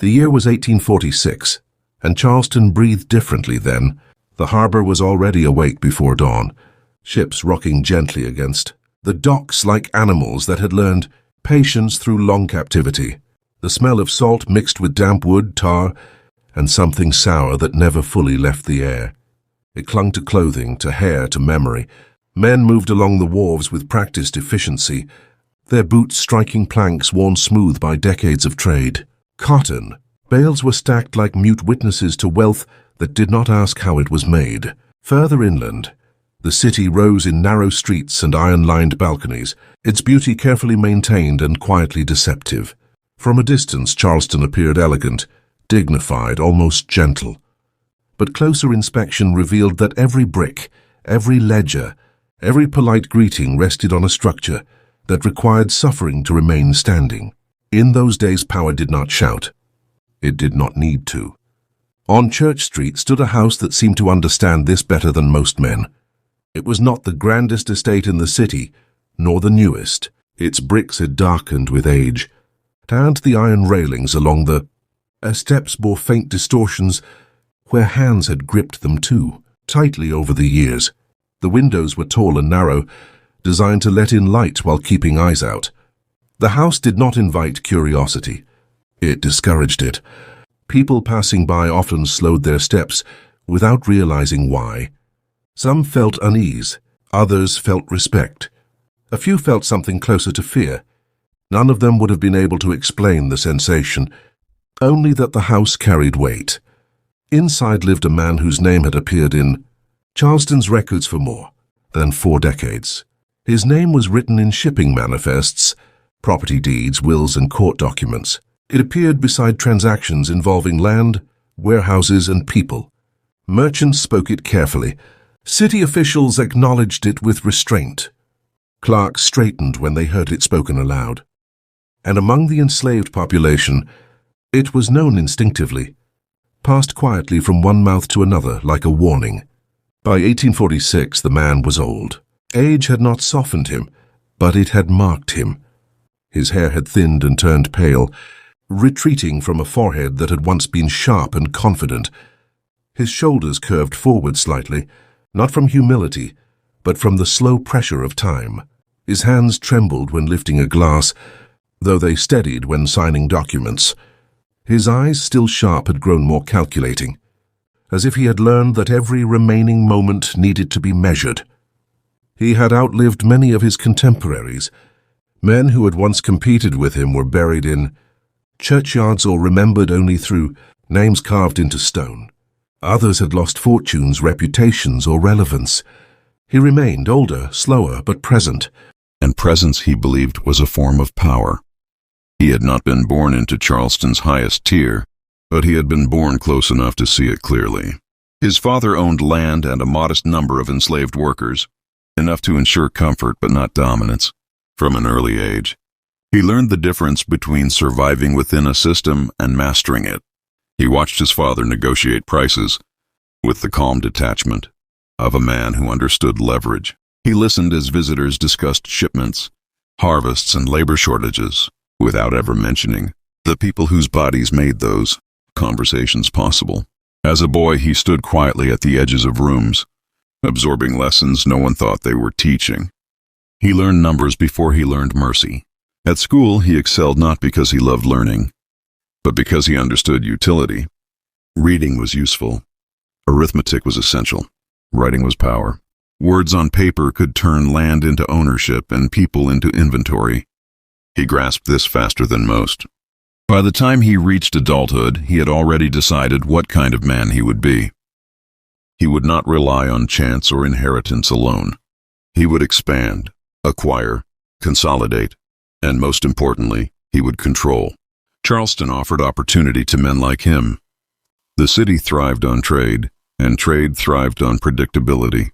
The year was 1846, and Charleston breathed differently then. The harbor was already awake before dawn, ships rocking gently against the docks like animals that had learned patience through long captivity. The smell of salt mixed with damp wood, tar, and something sour that never fully left the air. It clung to clothing, to hair, to memory. Men moved along the wharves with practiced efficiency, their boots striking planks worn smooth by decades of trade. Cotton. Bales were stacked like mute witnesses to wealth that did not ask how it was made. Further inland, the city rose in narrow streets and iron-lined balconies, its beauty carefully maintained and quietly deceptive. From a distance, Charleston appeared elegant, dignified, almost gentle. But closer inspection revealed that every brick, every ledger, every polite greeting rested on a structure that required suffering to remain standing. In those days, power did not shout. It did not need to. On Church Street stood a house that seemed to understand this better than most men. It was not the grandest estate in the city, nor the newest. Its bricks had darkened with age, and the iron railings along the steps bore faint distortions where hands had gripped them too tightly over the years. The windows were tall and narrow, designed to let in light while keeping eyes out. The house did not invite curiosity. It discouraged it. People passing by often slowed their steps without realizing why. Some felt unease, others felt respect. A few felt something closer to fear. None of them would have been able to explain the sensation, only that the house carried weight. Inside lived a man whose name had appeared in Charleston's records for more than 4 decades. His name was written in shipping manifests, property deeds, wills, and court documents. It appeared beside transactions involving land, warehouses, and people. Merchants spoke it carefully. City officials acknowledged it with restraint. Clerks straightened when they heard it spoken aloud. And among the enslaved population, it was known instinctively, passed quietly from one mouth to another like a warning. By 1846, the man was old. Age had not softened him, but it had marked him. His hair had thinned and turned pale, retreating from a forehead that had once been sharp and confident. His shoulders curved forward slightly, not from humility, but from the slow pressure of time. His hands trembled when lifting a glass, though they steadied when signing documents. His eyes, still sharp, had grown more calculating, as if he had learned that every remaining moment needed to be measured. He had outlived many of his contemporaries. Men who had once competed with him were buried in churchyards or remembered only through names carved into stone. Others had lost fortunes, reputations, or relevance. He remained older, slower, but present. And presence, he believed, was a form of power. He had not been born into Charleston's highest tier, but he had been born close enough to see it clearly. His father owned land and a modest number of enslaved workers, enough to ensure comfort but not dominance. From an early age, he learned the difference between surviving within a system and mastering it. He watched his father negotiate prices with the calm detachment of a man who understood leverage. He listened as visitors discussed shipments, harvests, and labor shortages, without ever mentioning the people whose bodies made those conversations possible. As a boy, he stood quietly at the edges of rooms, absorbing lessons no one thought they were teaching. He learned numbers before he learned mercy. At school, he excelled not because he loved learning, but because he understood utility. Reading was useful. Arithmetic was essential. Writing was power. Words on paper could turn land into ownership and people into inventory. He grasped this faster than most. By the time he reached adulthood, he had already decided what kind of man he would be. He would not rely on chance or inheritance alone. He would expand, acquire, consolidate, and most importantly, he would control. Charleston offered opportunity to men like him. The city thrived on trade, and trade thrived on predictability.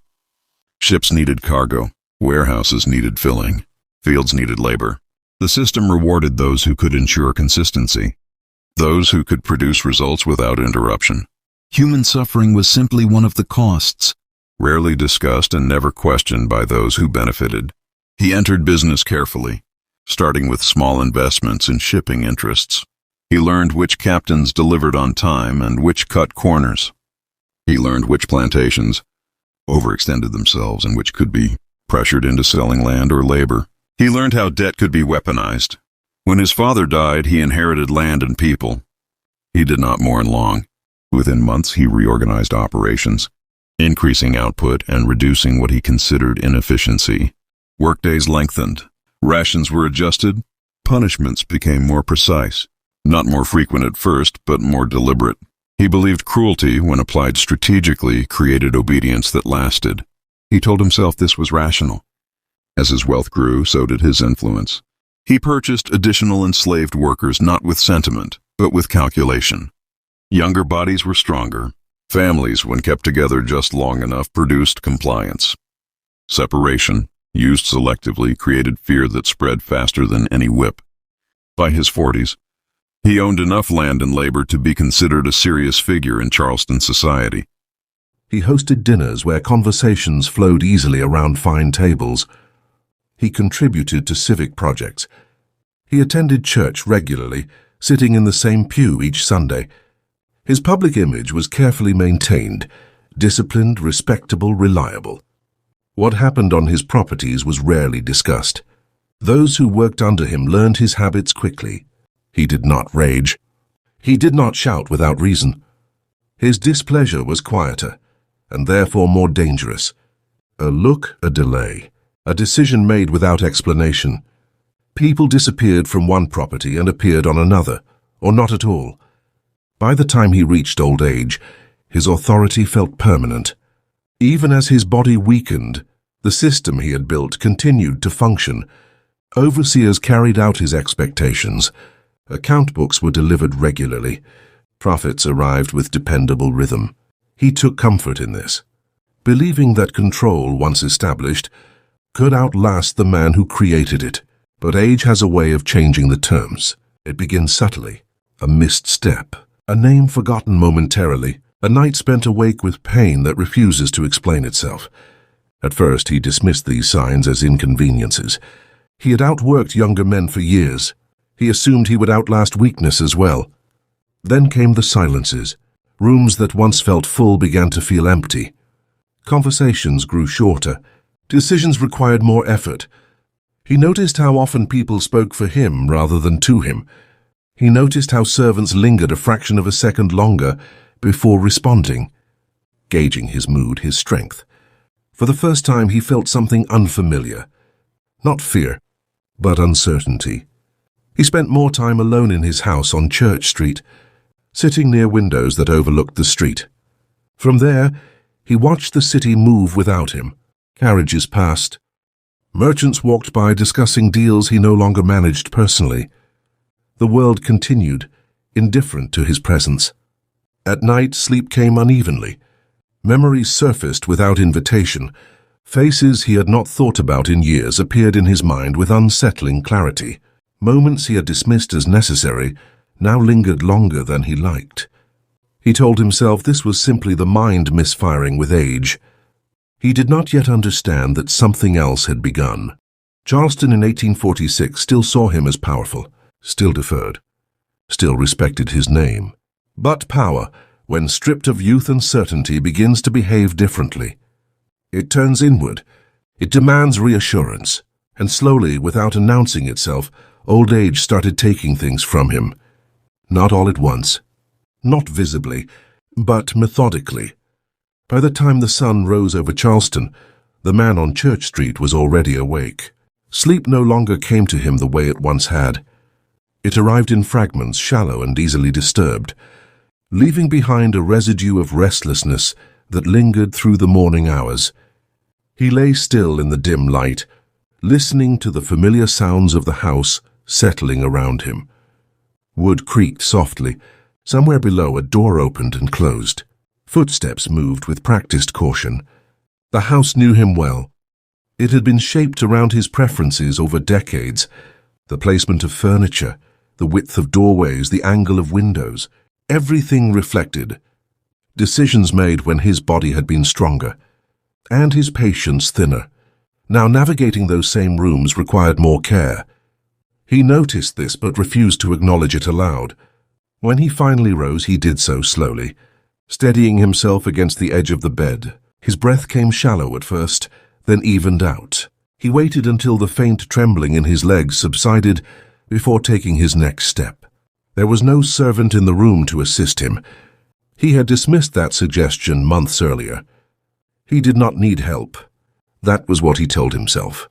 Ships needed cargo, warehouses needed filling, fields needed labor. The system rewarded those who could ensure consistency, those who could produce results without interruption. Human suffering was simply one of the costs, rarely discussed and never questioned by those who benefited. He entered business carefully, starting with small investments in shipping interests. He learned which captains delivered on time and which cut corners. He learned which plantations overextended themselves and which could be pressured into selling land or labor. He learned how debt could be weaponized. When his father died, he inherited land and people. He did not mourn long. Within months, he reorganized operations, increasing output and reducing what he considered inefficiency. Workdays lengthened. Rations were adjusted. Punishments became more precise. Not more frequent at first, but more deliberate. He believed cruelty, when applied strategically, created obedience that lasted. He told himself this was rational. As his wealth grew, so did his influence. He purchased additional enslaved workers not with sentiment, but with calculation. Younger bodies were stronger. Families, when kept together just long enough, produced compliance. Separation, used selectively, created fear that spread faster than any whip. By his 40s, he owned enough land and labor to be considered a serious figure in Charleston society. He hosted dinners where conversations flowed easily around fine tables. He contributed to civic projects. He attended church regularly, sitting in the same pew each Sunday. His public image was carefully maintained, disciplined, respectable, reliable. What happened on his properties was rarely discussed. Those who worked under him learned his habits quickly. He did not rage. He did not shout without reason. His displeasure was quieter, and therefore more dangerous. A look, a delay, a decision made without explanation. People disappeared from one property and appeared on another, or not at all. By the time he reached old age, his authority felt permanent. Even as his body weakened, the system he had built continued to function. Overseers carried out his expectations. Account books were delivered regularly. Profits arrived with dependable rhythm. He took comfort in this, believing that control, once established, could outlast the man who created it. But age has a way of changing the terms. It begins subtly, a missed step, a name forgotten momentarily, a night spent awake with pain that refuses to explain itself. At first, he dismissed these signs as inconveniences. He had outworked younger men for years. He assumed he would outlast weakness as well. Then came the silences. Rooms that once felt full began to feel empty. Conversations grew shorter. Decisions required more effort. He noticed how often people spoke for him rather than to him. He noticed how servants lingered a fraction of a second longer before responding, gauging his mood, his strength. For the first time, he felt something unfamiliar. Not fear, but uncertainty. He spent more time alone in his house on Church Street, sitting near windows that overlooked the street. From there, he watched the city move without him. Carriages passed. Merchants walked by discussing deals he no longer managed personally. The world continued, indifferent to his presence. At night, sleep came unevenly. Memories surfaced without invitation. Faces he had not thought about in years appeared in his mind with unsettling clarity. Moments he had dismissed as necessary now lingered longer than he liked. He told himself this was simply the mind misfiring with age. He did not yet understand that something else had begun. Charleston in 1846 still saw him as powerful, still deferred, still respected his name. But power, when stripped of youth and certainty, begins to behave differently. It turns inward. It demands reassurance. And slowly, without announcing itself, old age started taking things from him. Not all at once. Not visibly, but methodically. By the time the sun rose over Charleston, the man on Church Street was already awake. Sleep no longer came to him the way it once had. It arrived in fragments, shallow and easily disturbed, leaving behind a residue of restlessness that lingered through the morning hours. He lay still in the dim light, listening to the familiar sounds of the house settling around him. Wood creaked softly. Somewhere below, a door opened and closed. Footsteps moved with practiced caution. The house knew him well. It had been shaped around his preferences over decades. The placement of furniture, the width of doorways, the angle of windows, everything reflected. Decisions made when his body had been stronger, and his patience thinner. Now navigating those same rooms required more care. He noticed this but refused to acknowledge it aloud. When he finally rose, he did so slowly, steadying himself against the edge of the bed. His breath came shallow at first, then evened out. He waited until the faint trembling in his legs subsided before taking his next step. There was no servant in the room to assist him. He had dismissed that suggestion months earlier. He did not need help. That was what he told himself.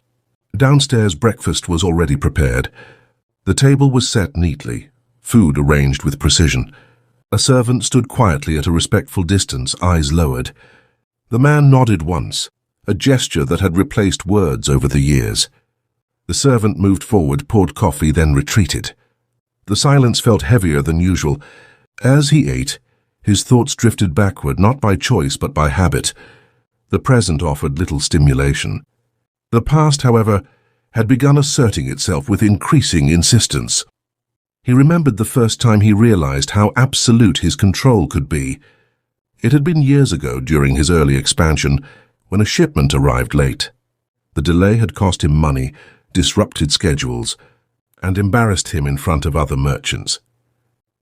Downstairs, breakfast was already prepared. The table was set neatly, food arranged with precision. A servant stood quietly at a respectful distance, eyes lowered. The man nodded once, a gesture that had replaced words over the years. The servant moved forward, poured coffee, then retreated. The silence felt heavier than usual. As he ate, his thoughts drifted backward, not by choice but by habit. The present offered little stimulation. The past, however, had begun asserting itself with increasing insistence. He remembered the first time he realized how absolute his control could be. It had been years ago, during his early expansion, when a shipment arrived late. The delay had cost him money, disrupted schedules, and embarrassed him in front of other merchants.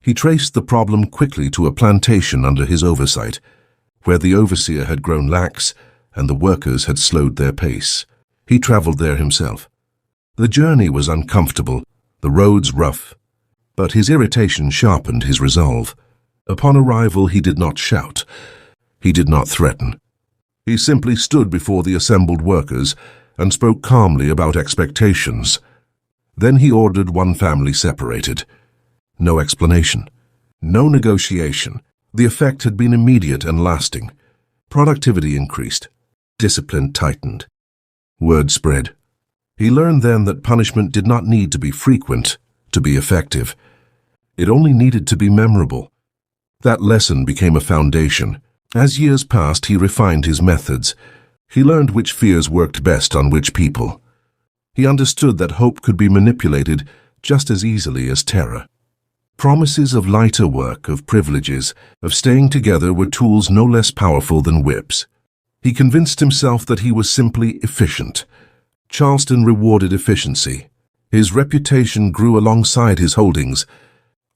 He traced the problem quickly to a plantation under his oversight, where the overseer had grown lax and the workers had slowed their pace. He traveled there himself. The journey was uncomfortable, the roads rough, but his irritation sharpened his resolve. Upon arrival, he did not shout. He did not threaten. He simply stood before the assembled workers and spoke calmly about expectations. Then he ordered one family separated. No explanation. No negotiation. The effect had been immediate and lasting. Productivity increased. Discipline tightened. Word spread. He learned then that punishment did not need to be frequent to be effective. It only needed to be memorable. That lesson became a foundation. As years passed, he refined his methods. He learned which fears worked best on which people. He understood that hope could be manipulated just as easily as terror. Promises of lighter work, of privileges, of staying together were tools no less powerful than whips. He convinced himself that he was simply efficient. Charleston rewarded efficiency. His reputation grew alongside his holdings.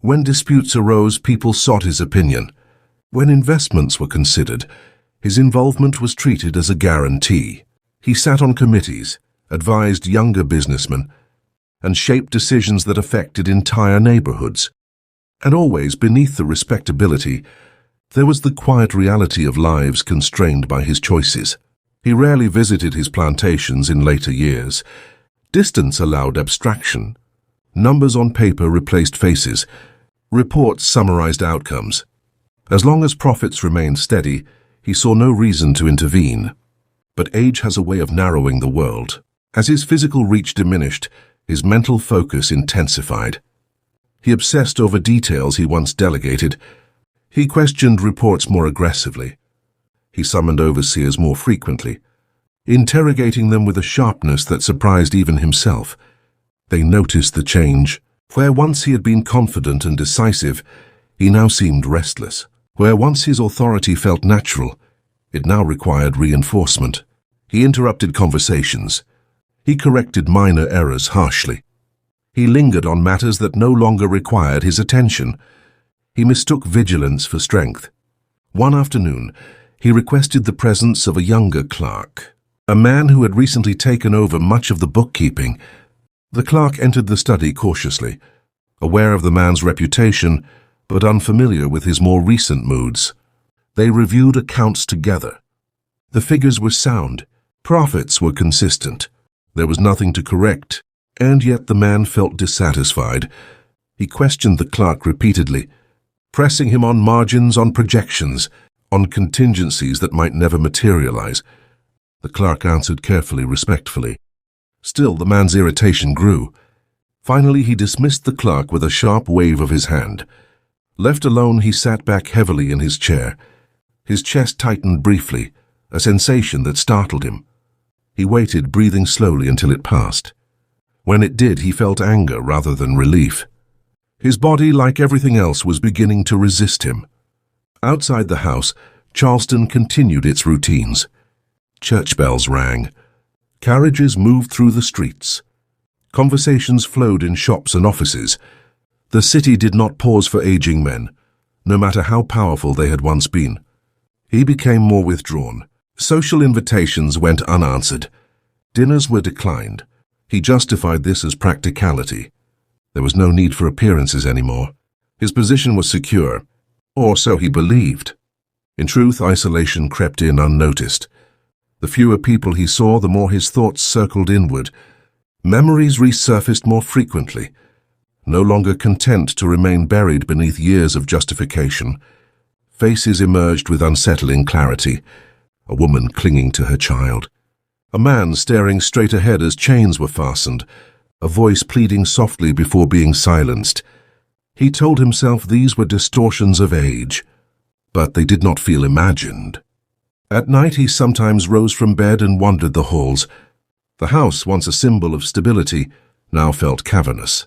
When disputes arose, people sought his opinion. When investments were considered, his involvement was treated as a guarantee. He sat on committees, advised younger businessmen, and shaped decisions that affected entire neighborhoods. And always beneath the respectability, there was the quiet reality of lives constrained by his choices. He rarely visited his plantations in later years. Distance allowed abstraction. Numbers on paper replaced faces. Reports summarized outcomes. As long as profits remained steady, he saw no reason to intervene. But age has a way of narrowing the world. As his physical reach diminished, his mental focus intensified. He obsessed over details he once delegated. He questioned reports more aggressively. He summoned overseers more frequently, interrogating them with a sharpness that surprised even himself. They noticed the change. Where once he had been confident and decisive, he now seemed restless. Where once his authority felt natural, it now required reinforcement. He interrupted conversations. He corrected minor errors harshly. He lingered on matters that no longer required his attention. He mistook vigilance for strength. One afternoon, he requested the presence of a younger clerk, a man who had recently taken over much of the bookkeeping. The clerk entered the study cautiously, aware of the man's reputation, but unfamiliar with his more recent moods. They reviewed accounts together. The figures were sound. Profits were consistent. There was nothing to correct, and yet the man felt dissatisfied. He questioned the clerk repeatedly, pressing him on margins, on projections, on contingencies that might never materialize. The clerk answered carefully, respectfully. Still, the man's irritation grew. Finally, he dismissed the clerk with a sharp wave of his hand. Left alone, he sat back heavily in his chair. His chest tightened briefly, a sensation that startled him. He waited, breathing slowly until it passed. When it did, he felt anger rather than relief. His body, like everything else, was beginning to resist him. Outside the house, Charleston continued its routines. Church bells rang. Carriages moved through the streets. Conversations flowed in shops and offices. The city did not pause for aging men, no matter how powerful they had once been. He became more withdrawn. Social invitations went unanswered. Dinners were declined. He justified this as practicality. There was no need for appearances anymore. His position was secure, or so he believed. In truth, isolation crept in unnoticed. The fewer people he saw, the more his thoughts circled inward. Memories resurfaced more frequently. No longer content to remain buried beneath years of justification, faces emerged with unsettling clarity. A woman clinging to her child. A man staring straight ahead as chains were fastened. A voice pleading softly before being silenced. He told himself these were distortions of age, but they did not feel imagined. At night he sometimes rose from bed and wandered the halls. The house, once a symbol of stability, now felt cavernous.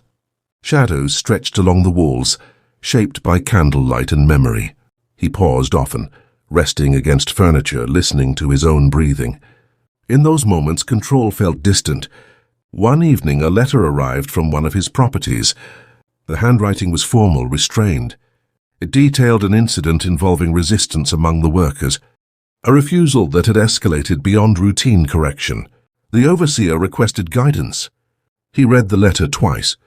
Shadows stretched along the walls, shaped by candlelight and memory. He paused often, resting against furniture, listening to his own breathing. In those moments, control felt distant. One evening, a letter arrived from one of his properties. The handwriting was formal, restrained. It detailed an incident involving resistance among the workers, a refusal that had escalated beyond routine correction. The overseer requested guidance. He read the letter twice.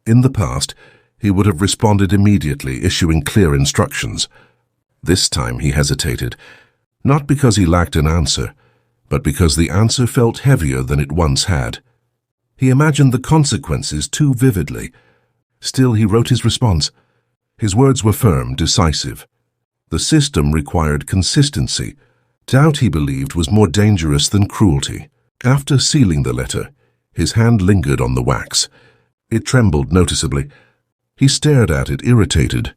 In the past, he would have responded immediately, issuing clear instructions. This time he hesitated, not because he lacked an answer, but because the answer felt heavier than it once had. He imagined the consequences too vividly. Still, he wrote his response. His words were firm, decisive. The system required consistency. Doubt, he believed, was more dangerous than cruelty. After sealing the letter, his hand lingered on the wax. It trembled noticeably. He stared at it, irritated,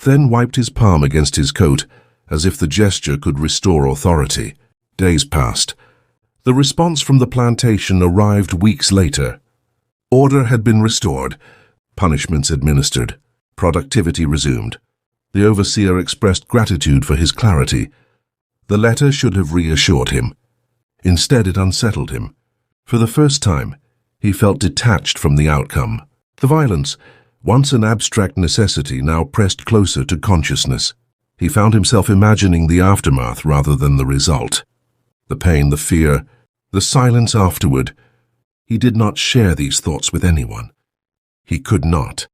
then wiped his palm against his coat, as if the gesture could restore authority. Days passed. The response from the plantation arrived weeks later. Order had been restored, punishments administered, productivity resumed. The overseer expressed gratitude for his clarity. The letter should have reassured him. Instead, it unsettled him. For the first time, he felt detached from the outcome. The violence, once an abstract necessity, now pressed closer to consciousness. He found himself imagining the aftermath rather than the result. The pain, the fear, the silence afterward. He did not share these thoughts with anyone. He could not.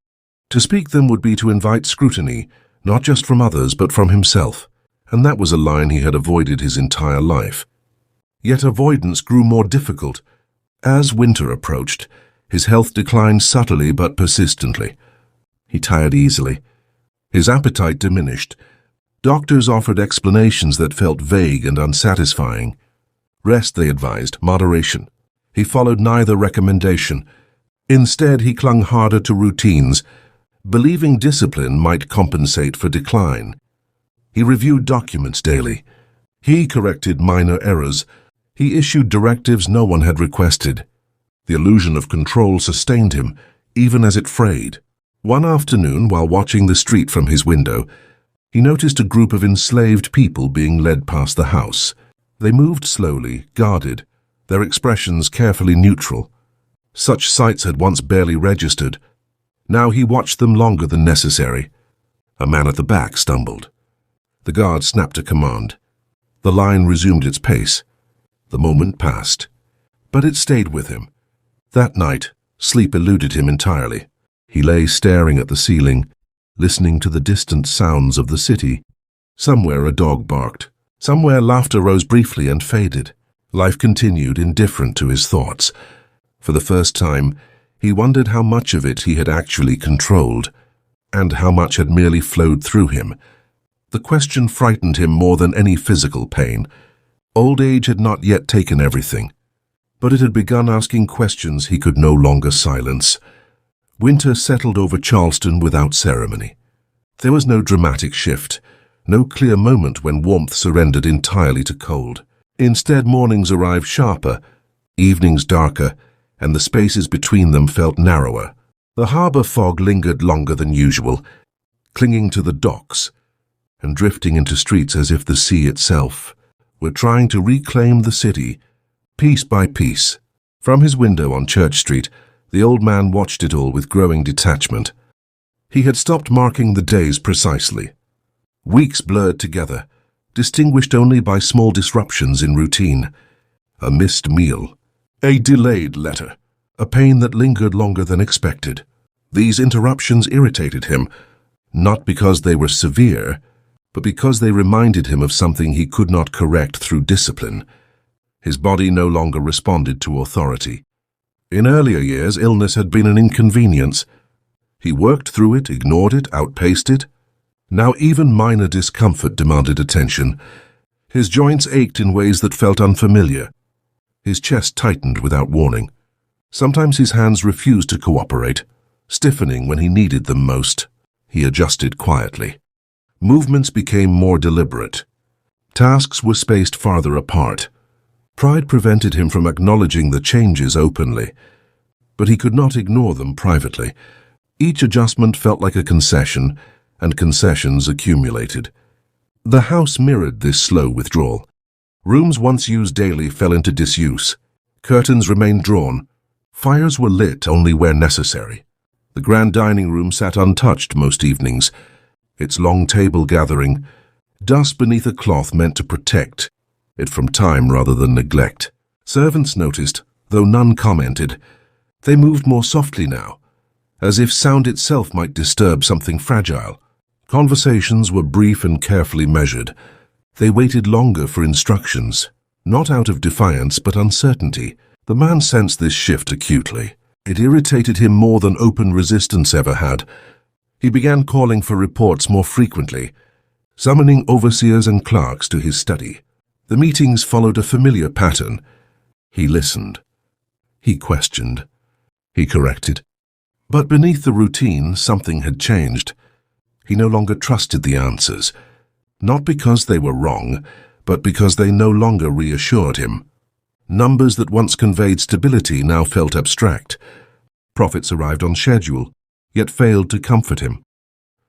To speak them would be to invite scrutiny, not just from others, but from himself, and that was a line he had avoided his entire life. Yet avoidance grew more difficult. As winter approached, his health declined subtly but persistently. He tired easily. His appetite diminished. Doctors offered explanations that felt vague and unsatisfying. Rest, they advised, moderation. He followed neither recommendation. Instead, he clung harder to routines, believing discipline might compensate for decline. He reviewed documents daily. He corrected minor errors. He issued directives no one had requested. The illusion of control sustained him, even as it frayed. One afternoon, while watching the street from his window, he noticed a group of enslaved people being led past the house. They moved slowly, guarded, their expressions carefully neutral. Such sights had once barely registered. Now he watched them longer than necessary. A man at the back stumbled. The guard snapped a command. The line resumed its pace. The moment passed, but it stayed with him. That night, sleep eluded him entirely. He lay staring at the ceiling, listening to the distant sounds of the city. Somewhere a dog barked. Somewhere laughter rose briefly and faded. Life continued, indifferent to his thoughts. For the first time, he wondered how much of it he had actually controlled, and how much had merely flowed through him. The question frightened him more than any physical pain. Old age had not yet taken everything, but it had begun asking questions he could no longer silence. Winter settled over Charleston without ceremony. There was no dramatic shift, no clear moment when warmth surrendered entirely to cold. Instead, mornings arrived sharper, evenings darker, and the spaces between them felt narrower. The harbor fog lingered longer than usual, clinging to the docks and drifting into streets as if the sea itself were trying to reclaim the city, piece by piece. From his window on Church Street, the old man watched it all with growing detachment. He had stopped marking the days precisely. Weeks blurred together, distinguished only by small disruptions in routine. A missed meal, a delayed letter, a pain that lingered longer than expected. These interruptions irritated him, not because they were severe, but because they reminded him of something he could not correct through discipline. His body no longer responded to authority. In earlier years, illness had been an inconvenience. He worked through it, ignored it, outpaced it. Now even minor discomfort demanded attention. His joints ached in ways that felt unfamiliar. His chest tightened without warning. Sometimes his hands refused to cooperate, stiffening when he needed them most. He adjusted quietly. Movements became more deliberate. Tasks were spaced farther apart. Pride prevented him from acknowledging the changes openly, but he could not ignore them privately. Each adjustment felt like a concession, and concessions accumulated. The house mirrored this slow withdrawal. Rooms once used daily fell into disuse. Curtains remained drawn. Fires were lit only where necessary. The grand dining room sat untouched most evenings, its long table gathering, dust beneath a cloth meant to protect it from time rather than neglect. Servants noticed, though none commented. They moved more softly now, as if sound itself might disturb something fragile. Conversations were brief and carefully measured. They waited longer for instructions, not out of defiance but uncertainty. The man sensed this shift acutely. It irritated him more than open resistance ever had. He began calling for reports more frequently, summoning overseers and clerks to his study. The meetings followed a familiar pattern. He listened. He questioned. He corrected. But beneath the routine, something had changed. He no longer trusted the answers, not because they were wrong, but because they no longer reassured him. Numbers that once conveyed stability now felt abstract. Profits arrived on schedule, yet failed to comfort him.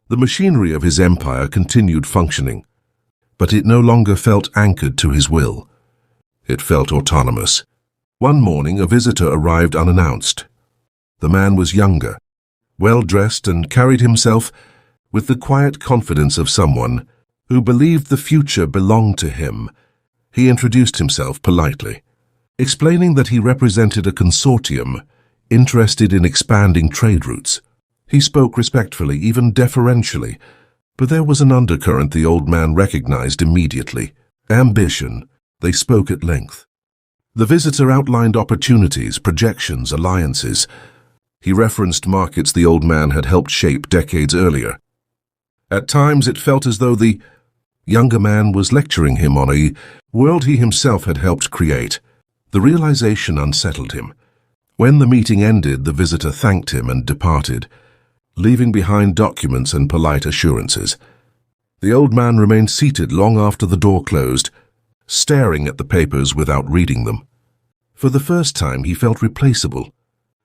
The machinery of his empire continued functioning, but it no longer felt anchored to his will. It felt autonomous. One morning, a visitor arrived unannounced. The man was younger, well-dressed, and carried himself with the quiet confidence of someone who believed the future belonged to him. He introduced himself politely, explaining that he represented a consortium interested in expanding trade routes. He spoke respectfully, even deferentially, but there was an undercurrent the old man recognized immediately. Ambition. They spoke at length. The visitor outlined opportunities, projections, alliances. He referenced markets the old man had helped shape decades earlier. At times it felt as though the younger man was lecturing him on a world he himself had helped create. The realization unsettled him. When the meeting ended, the visitor thanked him and departed, leaving behind documents and polite assurances. The old man remained seated long after the door closed, staring at the papers without reading them. For the first time he felt replaceable,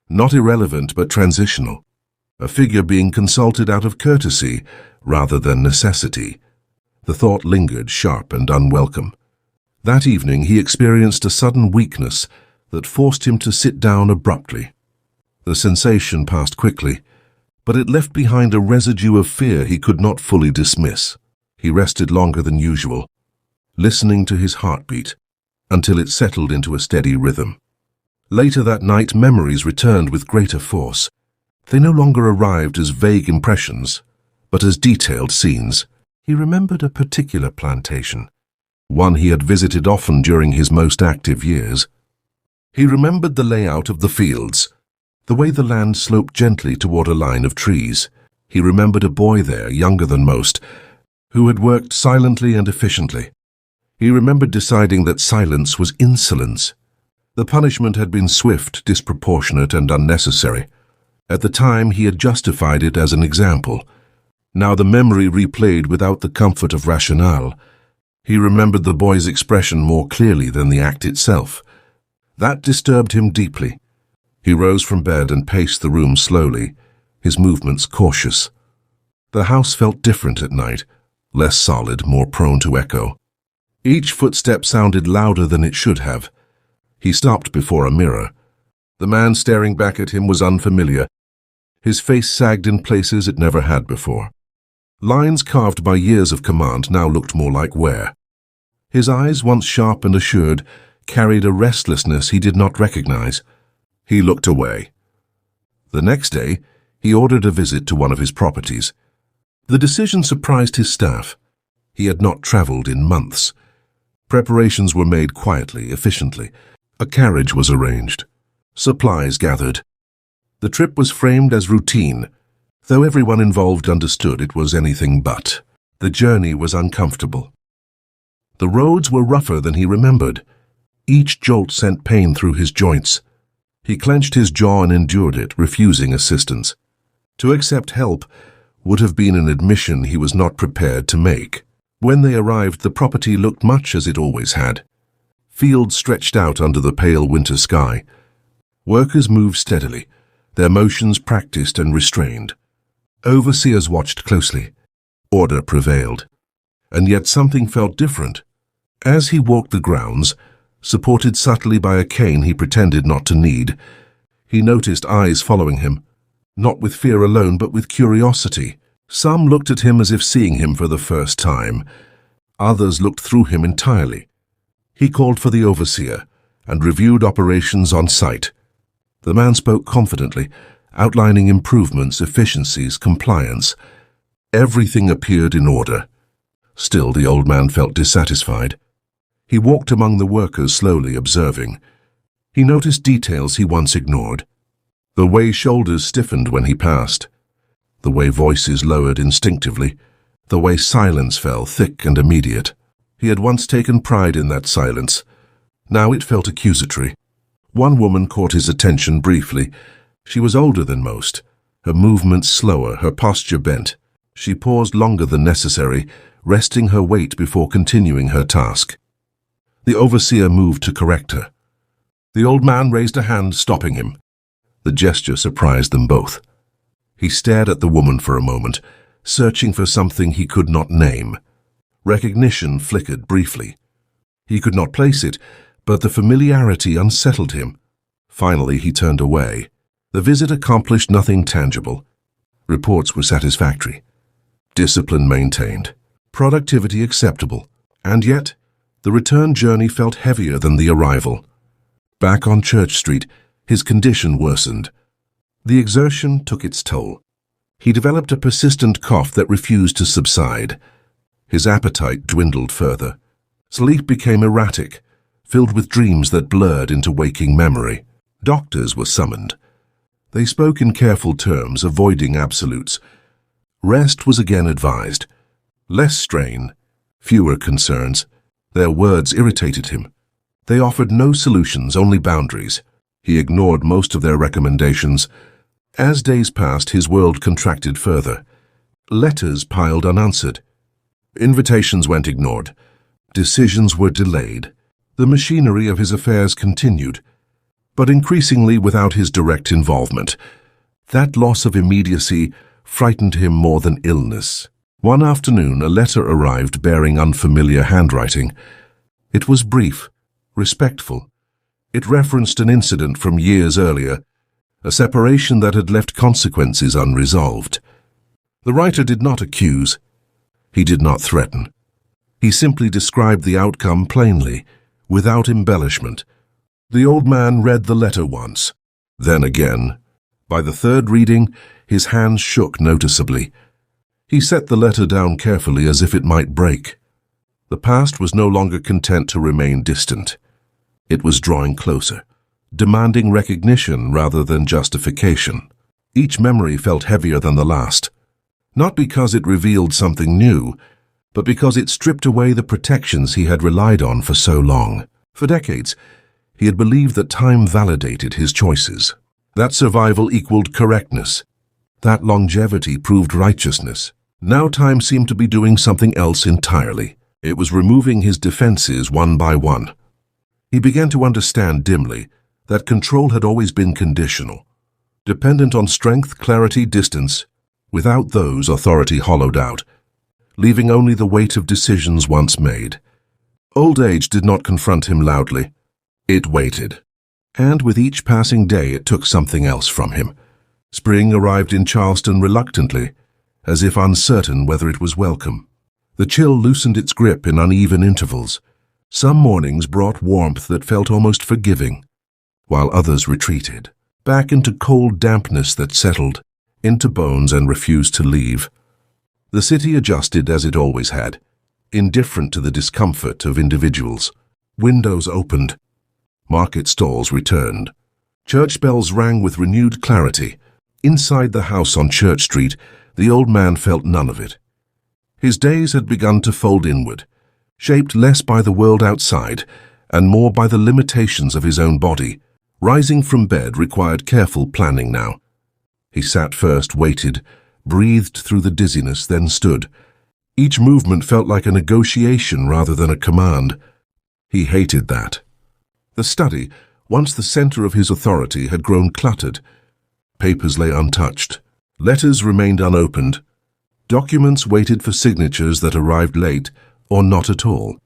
not irrelevant but transitional, a figure being consulted out of courtesy rather than necessity. The thought lingered, sharp and unwelcome. That evening he experienced a sudden weakness that forced him to sit down abruptly. The sensation passed quickly, but it left behind a residue of fear he could not fully dismiss. He rested longer than usual, listening to his heartbeat, until it settled into a steady rhythm. Later that night, memories returned with greater force. They no longer arrived as vague impressions, but as detailed scenes. He remembered a particular plantation, one he had visited often during his most active years. He remembered the layout of the fields, the way the land sloped gently toward a line of trees. He remembered a boy there, younger than most, who had worked silently and efficiently. He remembered deciding that silence was insolence. The punishment had been swift, disproportionate, and unnecessary. At the time, he had justified it as an example. Now the memory replayed without the comfort of rationale. He remembered the boy's expression more clearly than the act itself. That disturbed him deeply. He rose from bed and paced the room slowly, his movements cautious. The house felt different at night, less solid, more prone to echo. Each footstep sounded louder than it should have. He stopped before a mirror. The man staring back at him was unfamiliar. His face sagged in places it never had before. Lines carved by years of command now looked more like wear. His eyes, once sharp and assured, carried a restlessness he did not recognize. He looked away. The next day, he ordered a visit to one of his properties. The decision surprised his staff. He had not traveled in months. Preparations were made quietly, efficiently. A carriage was arranged. Supplies gathered. The trip was framed as routine, though everyone involved understood it was anything but. The journey was uncomfortable. The roads were rougher than he remembered. Each jolt sent pain through his joints. He clenched his jaw and endured it, refusing assistance. To accept help would have been an admission he was not prepared to make. When they arrived, the property looked much as it always had. Fields stretched out under the pale winter sky. Workers moved steadily, their motions practiced and restrained. Overseers watched closely. Order prevailed. And yet something felt different. As he walked the grounds, supported subtly by a cane he pretended not to need, he noticed eyes following him, not with fear alone but with curiosity. Some looked at him as if seeing him for the first time. Others looked through him entirely. He called for the overseer and reviewed operations on site. The man spoke confidently, outlining improvements, efficiencies, compliance. Everything appeared in order. Still, the old man felt dissatisfied. He walked among the workers, slowly observing. He noticed details he once ignored. The way shoulders stiffened when he passed. The way voices lowered instinctively. The way silence fell, thick and immediate. He had once taken pride in that silence. Now it felt accusatory. One woman caught his attention briefly. She was older than most, her movements slower, her posture bent. She paused longer than necessary, resting her weight before continuing her task. The overseer moved to correct her. The old man raised a hand, stopping him. The gesture surprised them both. He stared at the woman for a moment, searching for something he could not name. Recognition flickered briefly. He could not place it, but the familiarity unsettled him. Finally, he turned away. The visit accomplished nothing tangible. Reports were satisfactory. Discipline maintained. Productivity acceptable. And yet, the return journey felt heavier than the arrival. Back on Church Street, his condition worsened. The exertion took its toll. He developed a persistent cough that refused to subside. His appetite dwindled further. Sleep became erratic, filled with dreams that blurred into waking memory. Doctors were summoned. They spoke in careful terms, avoiding absolutes. Rest was again advised. Less strain, fewer concerns. Their words irritated him. They offered no solutions, only boundaries. He ignored most of their recommendations. As days passed, his world contracted further. Letters piled unanswered. Invitations went ignored. Decisions were delayed. The machinery of his affairs continued, but increasingly without his direct involvement. That loss of immediacy frightened him more than illness. One afternoon, a letter arrived bearing unfamiliar handwriting. It was brief, respectful. It referenced an incident from years earlier, a separation that had left consequences unresolved. The writer did not accuse. He did not threaten. He simply described the outcome plainly, without embellishment. The old man read the letter once, then again. By the third reading, his hands shook noticeably. He set the letter down carefully as if it might break. The past was no longer content to remain distant. It was drawing closer, demanding recognition rather than justification. Each memory felt heavier than the last, not because it revealed something new, but because it stripped away the protections he had relied on for so long. For decades, he had believed that time validated his choices, that survival equaled correctness, that longevity proved righteousness. Now time seemed to be doing something else entirely. It was removing his defenses one by one. He began to understand dimly that control had always been conditional, dependent on strength, clarity, distance. Without those, authority hollowed out, leaving only the weight of decisions once made. Old age did not confront him loudly. It waited. And with each passing day, it took something else from him. Spring arrived in Charleston reluctantly, as if uncertain whether it was welcome. The chill loosened its grip in uneven intervals. Some mornings brought warmth that felt almost forgiving, while others retreated, back into cold dampness that settled into bones and refused to leave. The city adjusted as it always had, indifferent to the discomfort of individuals. Windows opened. Market stalls returned. Church bells rang with renewed clarity. Inside the house on Church Street, the old man felt none of it. His days had begun to fold inward, shaped less by the world outside and more by the limitations of his own body. Rising from bed required careful planning now. He sat first, waited, breathed through the dizziness, then stood. Each movement felt like a negotiation rather than a command. He hated that. The study, once the center of his authority, had grown cluttered. Papers lay untouched. Letters remained unopened. Documents waited for signatures that arrived late or not at all.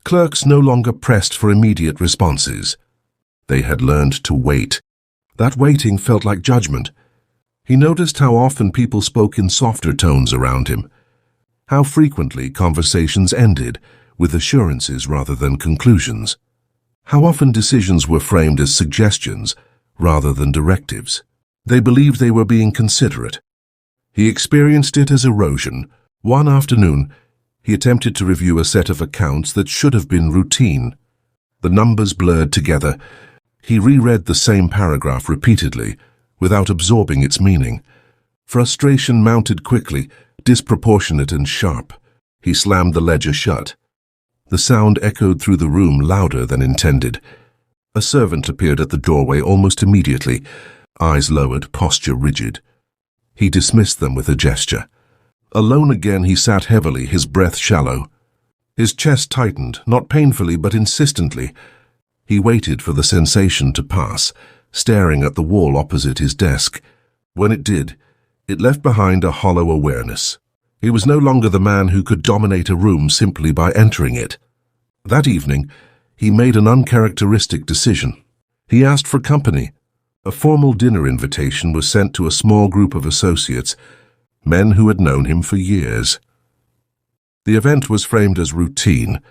Clerks no longer pressed for immediate responses. They had learned to wait. That waiting felt like judgment. He noticed how often people spoke in softer tones around him, how frequently conversations ended with assurances rather than conclusions, how often decisions were framed as suggestions rather than directives. They believed they were being considerate. He experienced it as erosion. One afternoon, he attempted to review a set of accounts that should have been routine. The numbers blurred together. He reread the same paragraph repeatedly, without absorbing its meaning. Frustration mounted quickly, disproportionate and sharp. He slammed the ledger shut. The sound echoed through the room louder than intended. A servant appeared at the doorway almost immediately, eyes lowered, posture rigid. He dismissed them with a gesture. Alone again, he sat heavily, his breath shallow. His chest tightened, not painfully but insistently. He waited for the sensation to pass, staring at the wall opposite his desk. When it did, it left behind a hollow awareness. He was no longer the man who could dominate a room simply by entering it. That evening, he made an uncharacteristic decision. He asked for company. A formal dinner invitation was sent to a small group of associates, men who had known him for years. The event was framed as routine,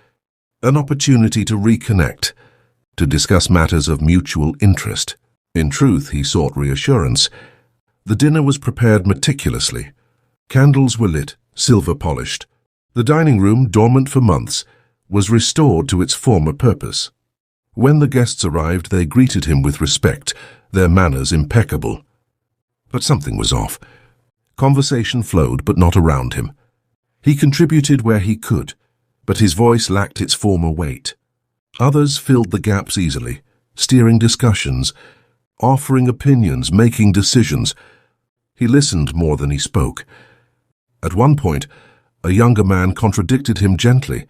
an opportunity to reconnect, to discuss matters of mutual interest. In truth, he sought reassurance. The dinner was prepared meticulously. Candles were lit, silver polished. The dining room, dormant for months, was restored to its former purpose. When the guests arrived, they greeted him with respect, their manners impeccable. But something was off. Conversation flowed, but not around him. He contributed where he could, but his voice lacked its former weight. Others filled the gaps easily, steering discussions, offering opinions, making decisions. He listened more than he spoke. At one point, a younger man contradicted him gently,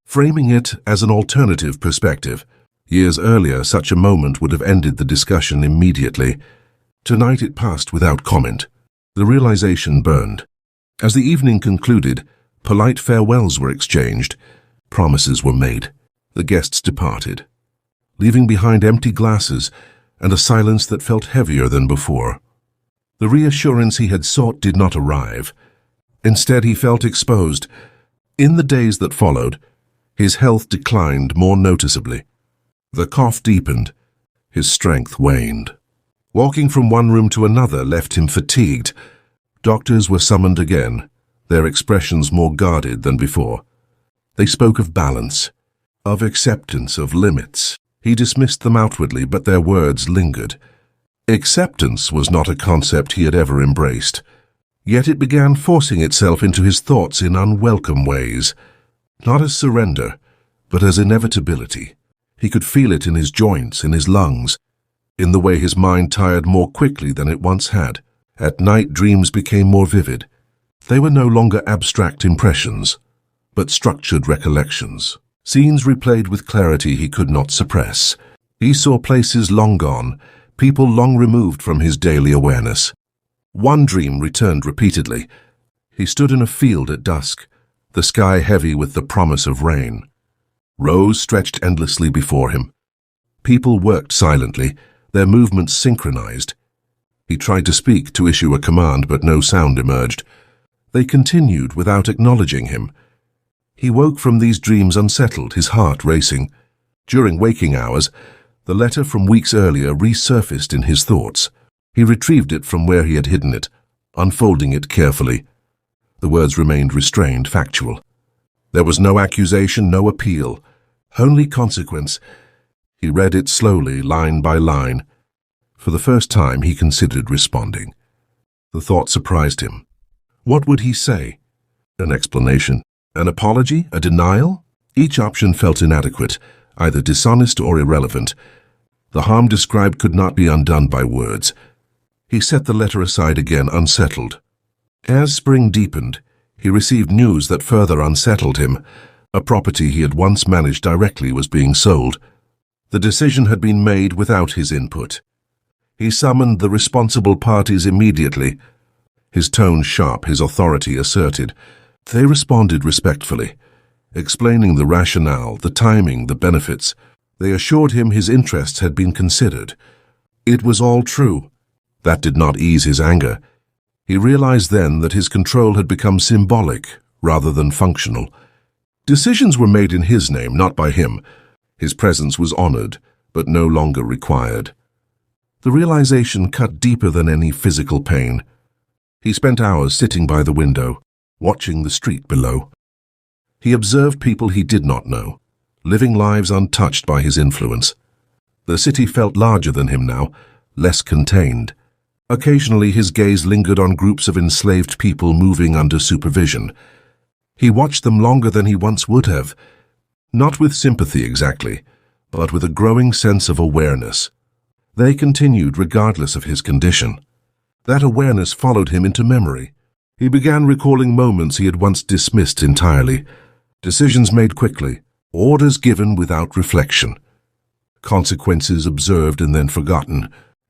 framing it as an alternative perspective. Years earlier, such a moment would have ended the discussion immediately. Tonight it passed without comment. The realization burned. As the evening concluded, polite farewells were exchanged. Promises were made. The guests departed, leaving behind empty glasses and a silence that felt heavier than before. The reassurance he had sought did not arrive. Instead, he felt exposed. In the days that followed, his health declined more noticeably. The cough deepened. His strength waned. Walking from one room to another left him fatigued. Doctors were summoned again, their expressions more guarded than before. They spoke of balance, of acceptance, of limits. He dismissed them outwardly, but their words lingered. Acceptance was not a concept he had ever embraced, yet it began forcing itself into his thoughts in unwelcome ways, not as surrender, but as inevitability. He could feel it in his joints, in his lungs, in the way his mind tired more quickly than it once had. At night, dreams became more vivid. They were no longer abstract impressions, but structured recollections. Scenes replayed with clarity he could not suppress. He saw places long gone, people long removed from his daily awareness. One dream returned repeatedly. He stood in a field at dusk, the sky heavy with the promise of rain. Rows stretched endlessly before him. People worked silently, their movements synchronized. He tried to speak, to issue a command, but no sound emerged. They continued without acknowledging him. He woke from these dreams unsettled, his heart racing. During waking hours, the letter from weeks earlier resurfaced in his thoughts. He retrieved it from where he had hidden it, unfolding it carefully. The words remained restrained, factual. There was no accusation, no appeal, only consequence. He read it slowly, line by line. For the first time, he considered responding. The thought surprised him. What would he say? An explanation? An apology? A denial? Each option felt inadequate, either dishonest or irrelevant. The harm described could not be undone by words. He set the letter aside again, unsettled. As spring deepened, he received news that further unsettled him. A property he had once managed directly was being sold. The decision had been made without his input. He summoned the responsible parties immediately. His tone sharp, his authority asserted. They responded respectfully, explaining the rationale, the timing, the benefits. They assured him his interests had been considered. It was all true. That did not ease his anger. He realized then that his control had become symbolic rather than functional. Decisions were made in his name, not by him. His presence was honored, but no longer required. The realization cut deeper than any physical pain. He spent hours sitting by the window, watching the street below. He observed people he did not know, living lives untouched by his influence. The city felt larger than him now, less contained. Occasionally his gaze lingered on groups of enslaved people moving under supervision. He watched them longer than he once would have, not with sympathy exactly, but with a growing sense of awareness. They continued regardless of his condition. That awareness followed him into memory. He began recalling moments he had once dismissed entirely, decisions made quickly, orders given without reflection, consequences observed and then forgotten.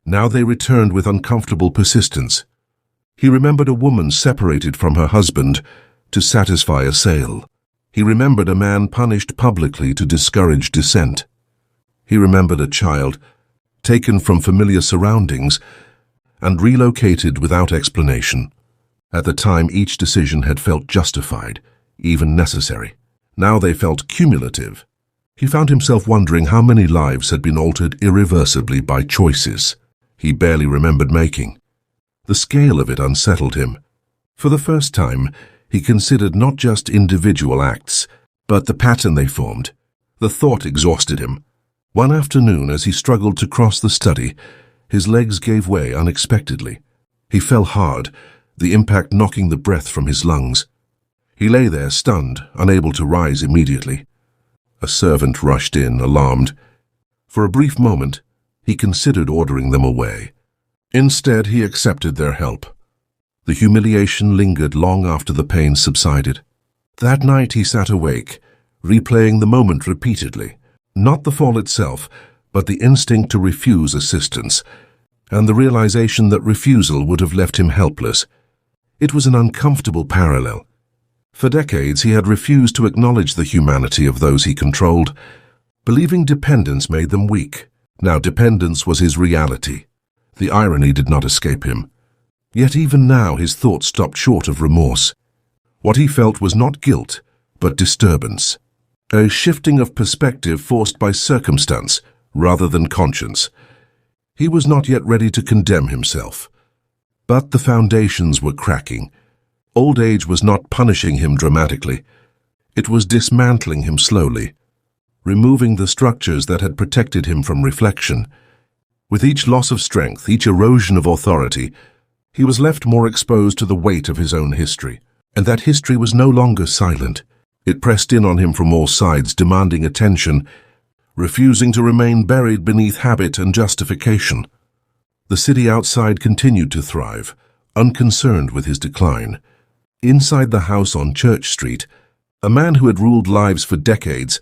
Now they returned with uncomfortable persistence. He remembered a woman separated from her husband to satisfy a sale. He remembered a man punished publicly to discourage dissent. He remembered a child taken from familiar surroundings and relocated without explanation. At the time, each decision had felt justified, even necessary. Now they felt cumulative. He found himself wondering how many lives had been altered irreversibly by choices he barely remembered making. The scale of it unsettled him. For the first time, he considered not just individual acts, but the pattern they formed. The thought exhausted him. One afternoon, as he struggled to cross the study, his legs gave way unexpectedly. He fell hard, the impact knocking the breath from his lungs. He lay there, stunned, unable to rise immediately. A servant rushed in, alarmed. For a brief moment, he considered ordering them away. Instead, he accepted their help. The humiliation lingered long after the pain subsided. That night he sat awake, replaying the moment repeatedly. Not the fall itself, but the instinct to refuse assistance, and the realization that refusal would have left him helpless. It was an uncomfortable parallel. For decades he had refused to acknowledge the humanity of those he controlled, believing dependence made them weak. Now dependence was his reality. The irony did not escape him. Yet even now his thoughts stopped short of remorse. What he felt was not guilt, but disturbance. A shifting of perspective forced by circumstance rather than conscience. He was not yet ready to condemn himself. But the foundations were cracking. Old age was not punishing him dramatically. It was dismantling him slowly, removing the structures that had protected him from reflection. With each loss of strength, each erosion of authority, he was left more exposed to the weight of his own history. And that history was no longer silent. It pressed in on him from all sides, demanding attention, refusing to remain buried beneath habit and justification. The city outside continued to thrive, unconcerned with his decline. Inside the house on Church Street, a man who had ruled lives for decades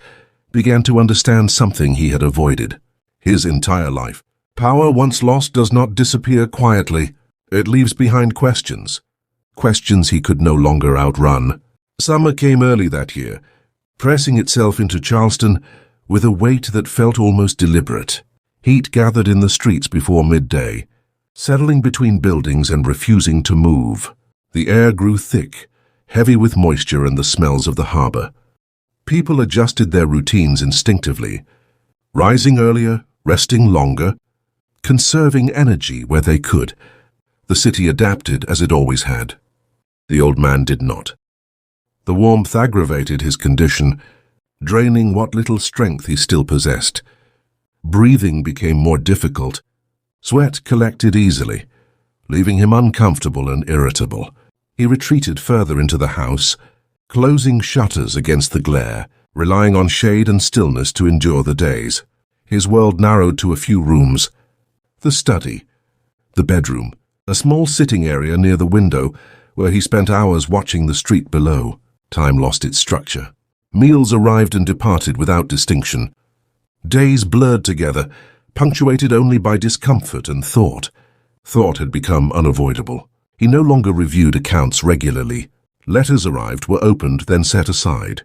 began to understand something he had avoided his entire life. Power once lost does not disappear quietly. It leaves behind questions. Questions he could no longer outrun. Summer came early that year, pressing itself into Charleston with a weight that felt almost deliberate. Heat gathered in the streets before midday. settling between buildings and refusing to move. The air grew thick, heavy with moisture and the smells of the harbor. People adjusted their routines instinctively, rising earlier, resting longer, conserving energy where they could. The city adapted as it always had. The old man did not. The warmth aggravated his condition, draining what little strength he still possessed. Breathing became more difficult. Sweat collected easily, leaving him uncomfortable and irritable. He retreated further into the house, closing shutters against the glare, relying on shade and stillness to endure the days. His world narrowed to a few rooms. The study, the bedroom, a small sitting area near the window where he spent hours watching the street below. Time lost its structure. Meals arrived and departed without distinction. Days blurred together, punctuated only by discomfort and thought. Thought had become unavoidable. He no longer reviewed accounts regularly. Letters arrived, were opened, then set aside.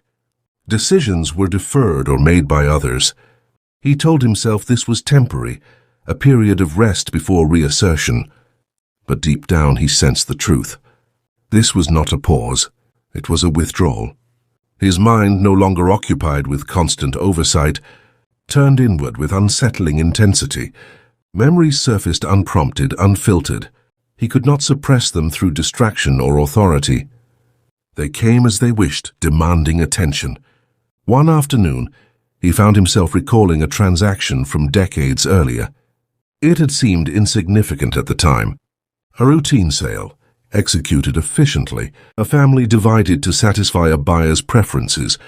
Decisions were deferred or made by others. He told himself this was temporary, a period of rest before reassertion. But deep down he sensed the truth. This was not a pause. It was a withdrawal. His mind, no longer occupied with constant oversight, turned inward with unsettling intensity. Memories surfaced unprompted, unfiltered. He could not suppress them through distraction or authority. They came as they wished, demanding attention. One afternoon, he found himself recalling a transaction from decades earlier. It had seemed insignificant at the time. A routine sale, executed efficiently, a family divided to satisfy a buyer's preferences.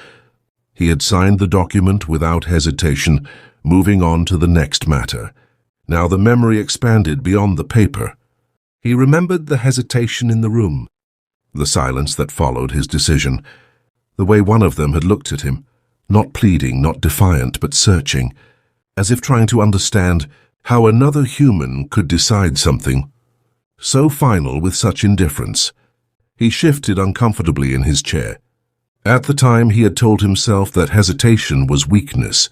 He had signed the document without hesitation, moving on to the next matter. Now the memory expanded beyond the paper. He remembered the hesitation in the room, the silence that followed his decision, the way one of them had looked at him, not pleading, not defiant, but searching, as if trying to understand how another human could decide something so final with such indifference. He shifted uncomfortably in his chair. At the time, he had told himself that hesitation was weakness.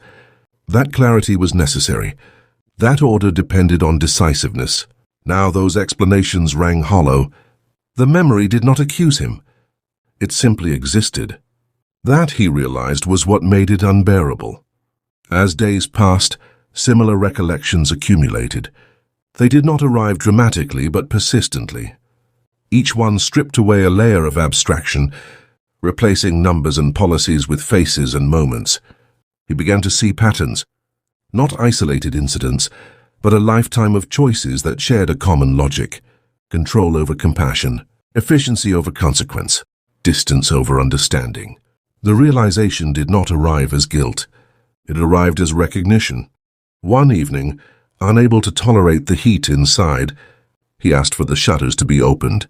That clarity was necessary. That order depended on decisiveness. Now those explanations rang hollow. The memory did not accuse him. It simply existed. That, he realized, was what made it unbearable. As days passed, similar recollections accumulated. They did not arrive dramatically, but persistently. Each one stripped away a layer of abstraction, replacing numbers and policies with faces and moments. He began to see patterns, not isolated incidents, but a lifetime of choices that shared a common logic: control over compassion, efficiency over consequence, distance over understanding. The realization did not arrive as guilt. It arrived as recognition. One evening, unable to tolerate the heat inside, he asked for the shutters to be opened.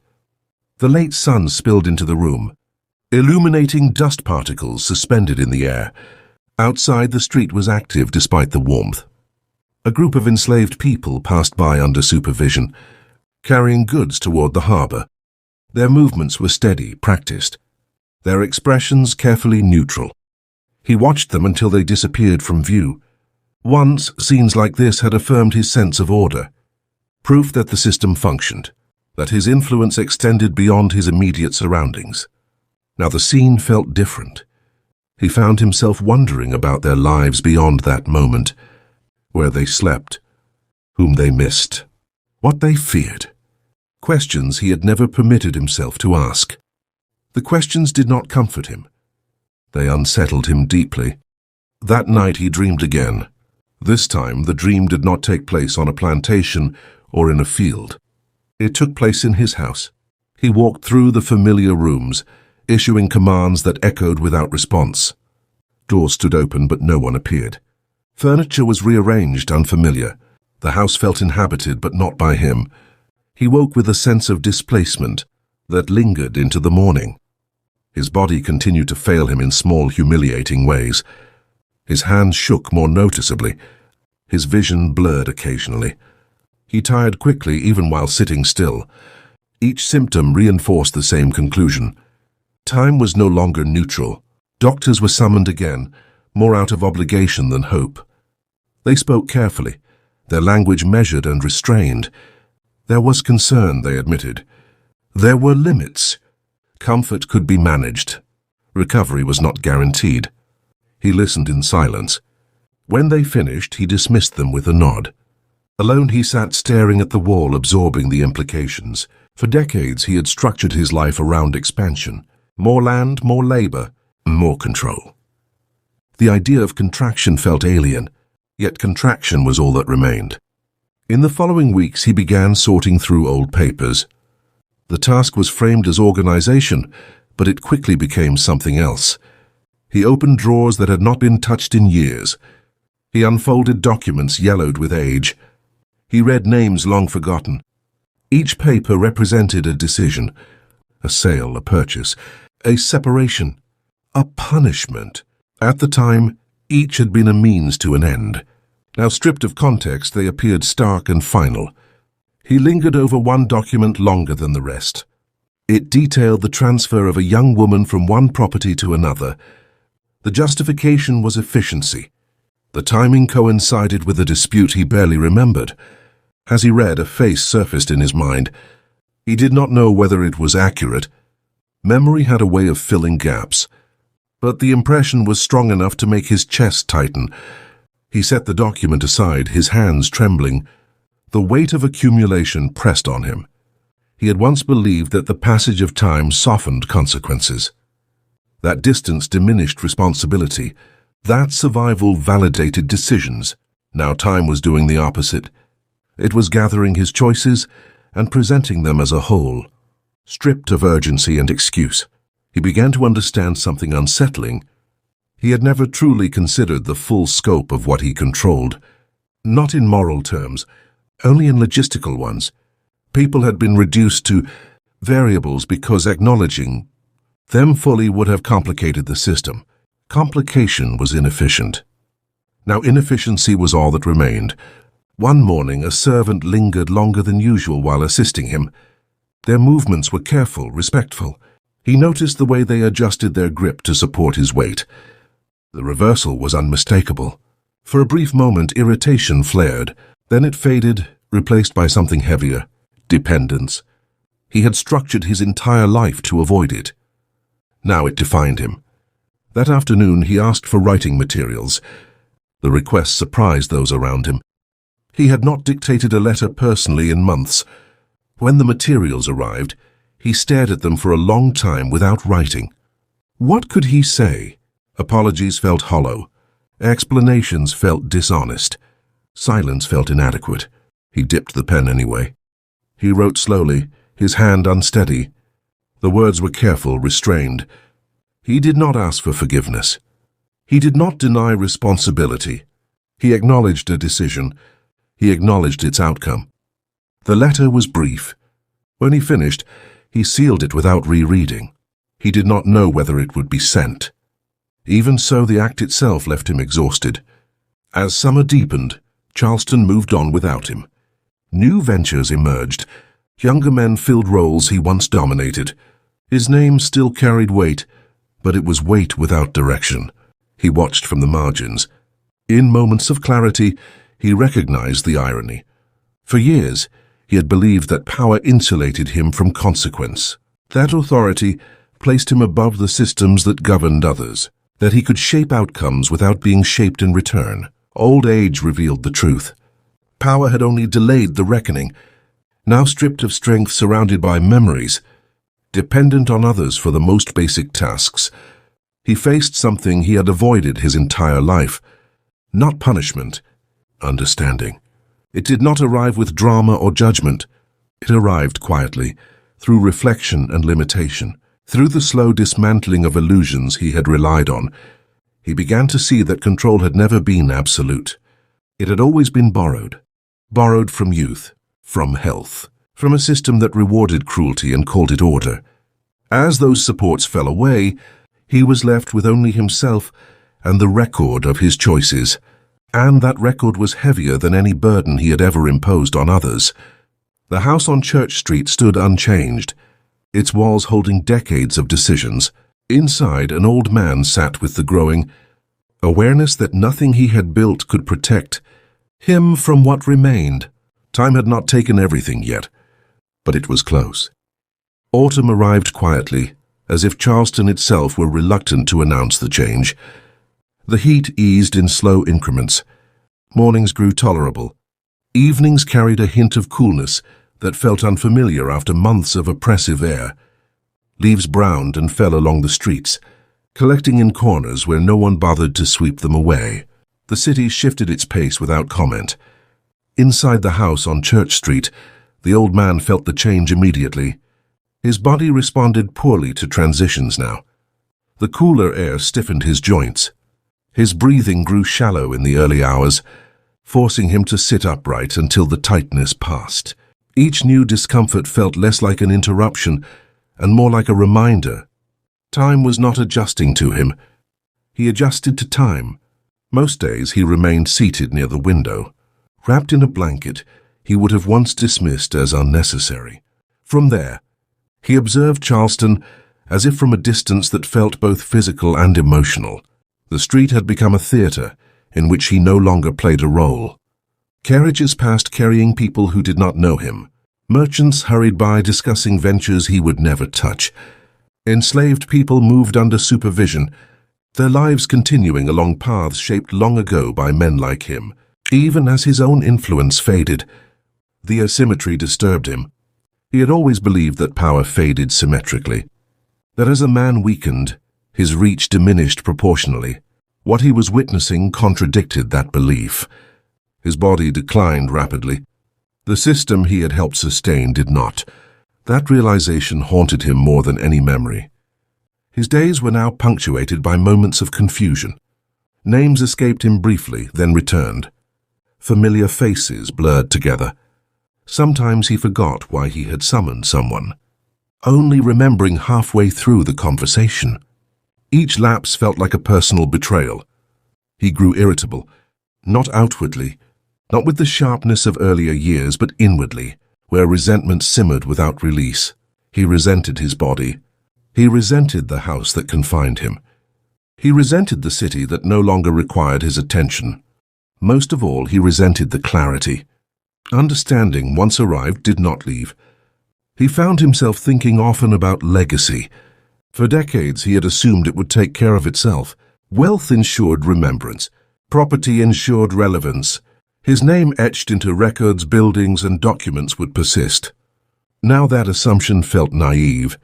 The late sun spilled into the room, illuminating dust particles suspended in the air. Outside, the street was active despite the warmth. A group of enslaved people passed by under supervision, carrying goods toward the harbor. Their movements were steady, practiced, their expressions carefully neutral. He watched them until they disappeared from view. Once, scenes like this had affirmed his sense of order, proof that the system functioned, that his influence extended beyond his immediate surroundings. Now the scene felt different. He found himself wondering about their lives beyond that moment, where they slept, whom they missed, what they feared. Questions he had never permitted himself to ask. The questions did not comfort him. They unsettled him deeply. That night he dreamed again. This time, the dream did not take place on a plantation or in a field. It took place in his house. He walked through the familiar rooms, issuing commands that echoed without response. Doors stood open, but no one appeared. Furniture was rearranged, unfamiliar. The house felt inhabited, but not by him. He woke with a sense of displacement that lingered into the morning. His body continued to fail him in small, humiliating ways. His hands shook more noticeably. His vision blurred occasionally. He tired quickly even while sitting still. Each symptom reinforced the same conclusion. Time was no longer neutral. Doctors were summoned again, more out of obligation than hope. They spoke carefully, their language measured and restrained. There was concern, they admitted. There were limits. Comfort could be managed. Recovery was not guaranteed. He listened in silence. When they finished, he dismissed them with a nod. Alone, he sat staring at the wall, absorbing the implications. For decades, he had structured his life around expansion. More land, more labor, more control. The idea of contraction felt alien, yet contraction was all that remained. In the following weeks, he began sorting through old papers. The task was framed as organization, but it quickly became something else. He opened drawers that had not been touched in years. He unfolded documents yellowed with age. He read names long forgotten. Each paper represented a decision, a sale, a purchase, a separation, a punishment. At the time, each had been a means to an end. Now, stripped of context, they appeared stark and final. He lingered over one document longer than the rest. It detailed the transfer of a young woman from one property to another. The justification was efficiency. The timing coincided with a dispute he barely remembered. As he read, a face surfaced in his mind. He did not know whether it was accurate. Memory had a way of filling gaps. But the impression was strong enough to make his chest tighten. He set the document aside, his hands trembling. The weight of accumulation pressed on him. He had once believed that the passage of time softened consequences. That distance diminished responsibility. That survival validated decisions. Now time was doing the opposite. It was gathering his choices and presenting them as a whole. Stripped of urgency and excuse, he began to understand something unsettling. He had never truly considered the full scope of what he controlled. Not in moral terms, only in logistical ones. People had been reduced to variables because acknowledging them fully would have complicated the system. Complication was inefficient. Now inefficiency was all that remained. One morning, a servant lingered longer than usual while assisting him. Their movements were careful, respectful. He noticed the way they adjusted their grip to support his weight. The reversal was unmistakable. For a brief moment, irritation flared. Then it faded, replaced by something heavier: dependence. He had structured his entire life to avoid it. Now it defined him. That afternoon, he asked for writing materials. The request surprised those around him. He had not dictated a letter personally in months. When the materials arrived, he stared at them for a long time without writing. What could he say? Apologies felt hollow. Explanations felt dishonest. Silence felt inadequate. He dipped the pen anyway. He wrote slowly, his hand unsteady. The words were careful, restrained. He did not ask for forgiveness. He did not deny responsibility. He acknowledged a decision. He acknowledged its outcome. The letter was brief. When he finished, he sealed it without rereading. He did not know whether it would be sent. Even so, the act itself left him exhausted. As summer deepened, Charleston moved on without him. New ventures emerged. Younger men filled roles he once dominated. His name still carried weight, but it was weight without direction. He watched from the margins. In moments of clarity, he recognized the irony. For years, he had believed that power insulated him from consequence. That authority placed him above the systems that governed others, that he could shape outcomes without being shaped in return. Old age revealed the truth. Power had only delayed the reckoning. Now stripped of strength, surrounded by memories, dependent on others for the most basic tasks, he faced something he had avoided his entire life. Not punishment, understanding. It did not arrive with drama or judgment. It arrived quietly, through reflection and limitation. Through the slow dismantling of illusions he had relied on, he began to see that control had never been absolute. It had always been borrowed. Borrowed from youth, from health, from a system that rewarded cruelty and called it order. As those supports fell away, he was left with only himself and the record of his choices. And that record was heavier than any burden he had ever imposed on others. The house on Church Street stood unchanged, its walls holding decades of decisions. Inside, an old man sat with the growing awareness that nothing he had built could protect him from what remained. Time had not taken everything yet. but it was close. Autumn arrived quietly, as if Charleston itself were reluctant to announce the change. The heat eased in slow increments. Mornings grew tolerable. Evenings carried a hint of coolness that felt unfamiliar after months of oppressive air. Leaves browned and fell along the streets, collecting in corners where no one bothered to sweep them away. The city shifted its pace without comment. Inside the house on Church Street, the old man felt the change immediately. His body responded poorly to transitions now. The cooler air stiffened his joints. His breathing grew shallow in the early hours, forcing him to sit upright until the tightness passed. Each new discomfort felt less like an interruption and more like a reminder. Time was not adjusting to him. He adjusted to time. Most days he remained seated near the window. Wrapped in a blanket he would have once dismissed as unnecessary. From there, he observed Charleston as if from a distance that felt both physical and emotional. The street had become a theater in which he no longer played a role. Carriages passed carrying people who did not know him. Merchants hurried by discussing ventures he would never touch. Enslaved people moved under supervision, their lives continuing along paths shaped long ago by men like him. Even as his own influence faded, the asymmetry disturbed him. He had always believed that power faded symmetrically, that as a man weakened, his reach diminished proportionally. What he was witnessing contradicted that belief. His body declined rapidly. The system he had helped sustain did not. That realization haunted him more than any memory. His days were now punctuated by moments of confusion. Names escaped him briefly, then returned. Familiar faces blurred together. Sometimes he forgot why he had summoned someone, only remembering halfway through the conversation. Each lapse felt like a personal betrayal. He grew irritable, not outwardly, not with the sharpness of earlier years, but inwardly, where resentment simmered without release. He resented his body. He resented the house that confined him. He resented the city that no longer required his attention. Most of all, he resented the clarity. Understanding, once arrived, did not leave. He found himself thinking often about legacy. For decades, he had assumed it would take care of itself. Wealth ensured remembrance. Property ensured relevance. His name etched into records, buildings, and documents would persist. Now that assumption felt naive.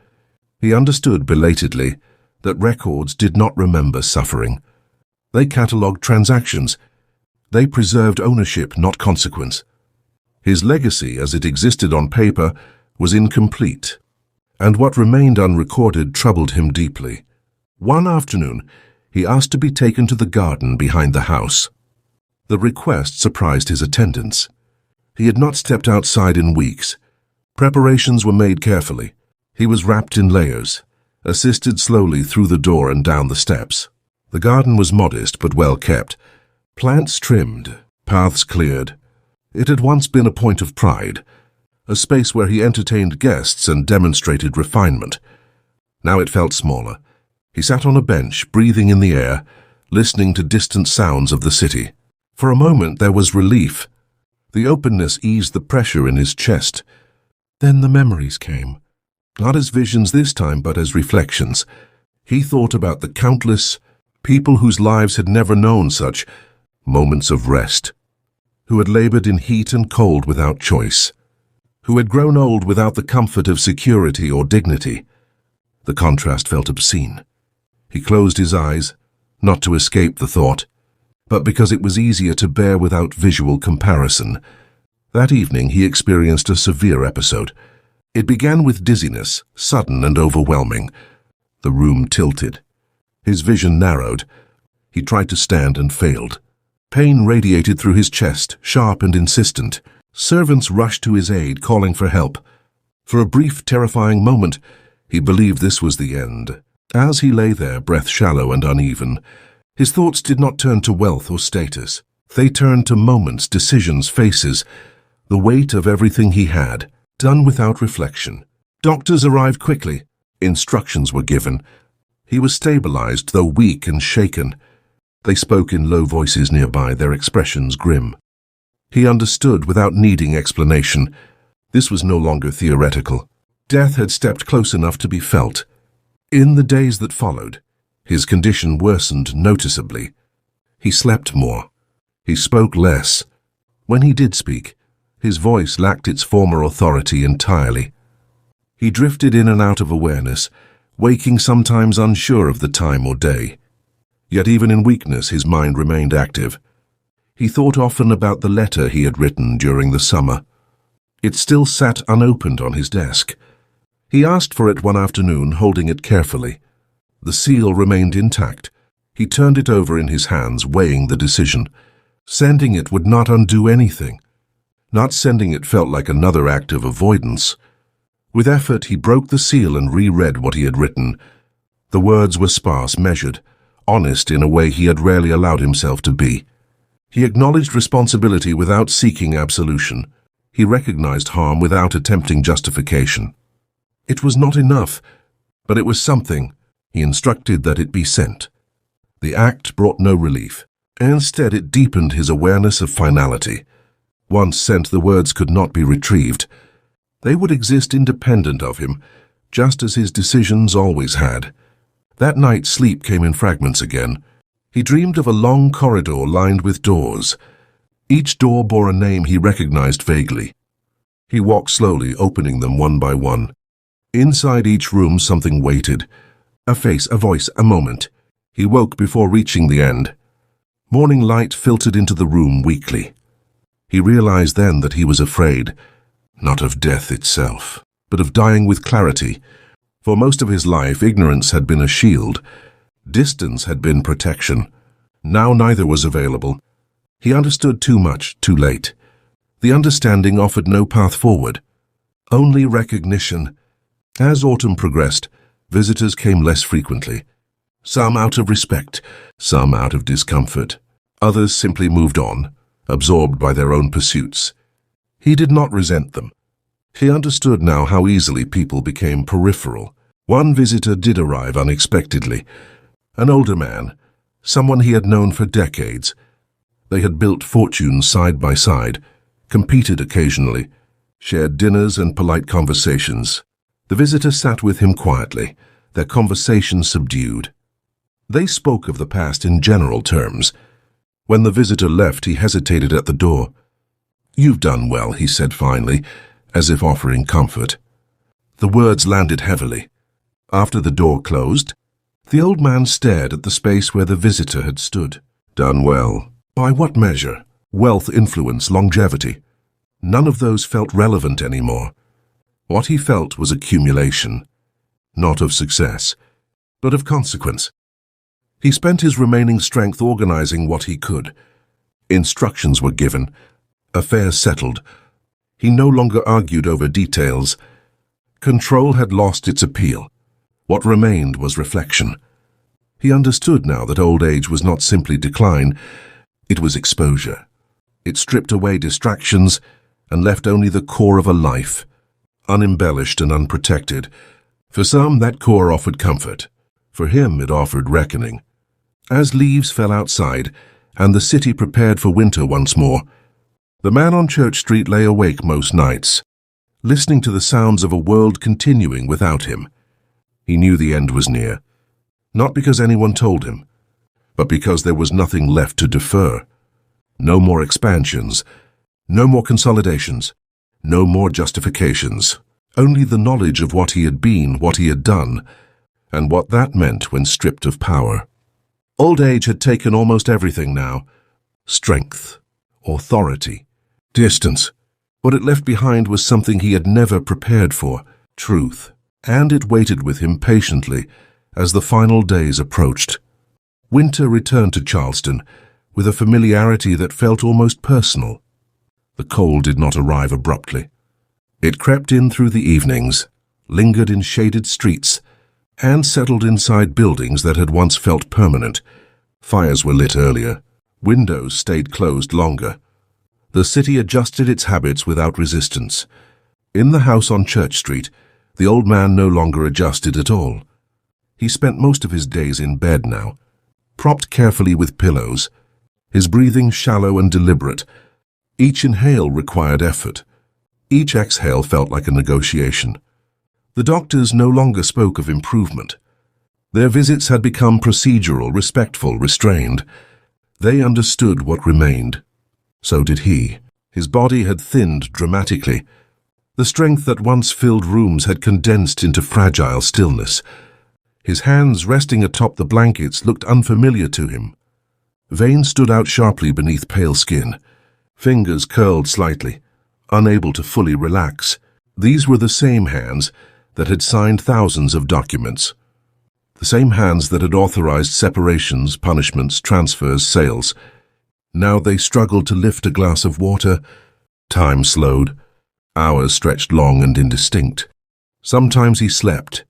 He understood belatedly that records did not remember suffering. They catalogued transactions. They preserved ownership, not consequence. His legacy, as it existed on paper, was incomplete, and what remained unrecorded troubled him deeply. One afternoon, he asked to be taken to the garden behind the house. The request surprised his attendants. He had not stepped outside in weeks. Preparations were made carefully. He was wrapped in layers, assisted slowly through the door and down the steps. The garden was modest but well kept. Plants trimmed, paths cleared. It had once been a point of pride, a space where he entertained guests and demonstrated refinement. Now it felt smaller. He sat on a bench, breathing in the air, listening to distant sounds of the city. For a moment there was relief. The openness eased the pressure in his chest. Then the memories came. Not as visions this time, but as reflections. He thought about the countless people whose lives had never known such moments of rest, who had labored in heat and cold without choice, who had grown old without the comfort of security or dignity. The contrast felt obscene. He closed his eyes, not to escape the thought, but because it was easier to bear without visual comparison. That evening he experienced a severe episode. It began with dizziness, sudden and overwhelming. The room tilted. His vision narrowed. He tried to stand and failed. Pain radiated through his chest, sharp and insistent. Servants rushed to his aid, calling for help. For a brief, terrifying moment, he believed this was the end. As he lay there, breath shallow and uneven, his thoughts did not turn to wealth or status. They turned to moments, decisions, faces, the weight of everything he had, done without reflection. Doctors arrived quickly. Instructions were given. He was stabilized, though weak and shaken. They spoke in low voices nearby, their expressions grim. He understood without needing explanation. This was no longer theoretical. Death had stepped close enough to be felt. In the days that followed, his condition worsened noticeably. He slept more. He spoke less. When he did speak, his voice lacked its former authority entirely. He drifted in and out of awareness, waking sometimes unsure of the time or day. Yet even in weakness, his mind remained active. He thought often about the letter he had written during the summer. It still sat unopened on his desk. He asked for it one afternoon, holding it carefully. The seal remained intact. He turned it over in his hands, weighing the decision. Sending it would not undo anything. Not sending it felt like another act of avoidance. With effort, he broke the seal and reread what he had written. The words were sparse, measured, honest in a way he had rarely allowed himself to be. He acknowledged responsibility without seeking absolution. He recognized harm without attempting justification. It was not enough, but it was something. He instructed that it be sent. The act brought no relief. Instead, it deepened his awareness of finality. Once sent, the words could not be retrieved. They would exist independent of him, just as his decisions always had. That night, sleep came in fragments again. He dreamed of a long corridor lined with doors. Each door bore a name he recognized vaguely. He walked slowly, opening them one by one. Inside each room, something waited. A face, a voice, a moment. He woke before reaching the end. Morning light filtered into the room weakly. He realized then that he was afraid, not of death itself, but of dying with clarity. For most of his life, ignorance had been a shield. Distance had been protection. Now neither was available. He understood too much, too late. The understanding offered no path forward, only recognition. As autumn progressed, visitors came less frequently. Some out of respect, some out of discomfort. Others simply moved on, absorbed by their own pursuits. He did not resent them. He understood now how easily people became peripheral. One visitor did arrive unexpectedly. An older man, someone he had known for decades. They had built fortunes side by side, competed occasionally, shared dinners and polite conversations. The visitor sat with him quietly, their conversation subdued. They spoke of the past in general terms. When the visitor left, he hesitated at the door. "You've done well," he said finally, as if offering comfort. The words landed heavily. After the door closed, the old man stared at the space where the visitor had stood. Done well. By what measure? Wealth, influence, longevity. None of those felt relevant anymore. What he felt was accumulation, not of success, but of consequence. He spent his remaining strength organizing what he could. Instructions were given, affairs settled. He no longer argued over details. Control had lost its appeal. What remained was reflection. He understood now that old age was not simply decline, it was exposure. It stripped away distractions and left only the core of a life, unembellished and unprotected. For some, that core offered comfort. For him, it offered reckoning. As leaves fell outside and the city prepared for winter once more, the man on Church Street lay awake most nights, listening to the sounds of a world continuing without him. He knew the end was near, not because anyone told him, but because there was nothing left to defer. No more expansions, no more consolidations, no more justifications. Only the knowledge of what he had been, what he had done, and what that meant when stripped of power. Old age had taken almost everything now. Strength, authority, distance. What it left behind was something he had never prepared for, truth, and it waited with him patiently as the final days approached. Winter returned to Charleston with a familiarity that felt almost personal. The cold did not arrive abruptly. It crept in through the evenings, lingered in shaded streets, and settled inside buildings that had once felt permanent. Fires were lit earlier. Windows stayed closed longer. The city adjusted its habits without resistance. In the house on Church Street, the old man no longer adjusted at all. He spent most of his days in bed now, propped carefully with pillows, his breathing shallow and deliberate. Each inhale required effort. Each exhale felt like a negotiation. The doctors no longer spoke of improvement. Their visits had become procedural, respectful, restrained. They understood what remained. So did he. His body had thinned dramatically. The strength that once filled rooms had condensed into fragile stillness. His hands resting atop the blankets looked unfamiliar to him. Veins stood out sharply beneath pale skin. Fingers curled slightly, unable to fully relax. These were the same hands that had signed thousands of documents. The same hands that had authorized separations, punishments, transfers, sales. Now they struggled to lift a glass of water. Time slowed. Hours stretched long and indistinct. Sometimes he slept.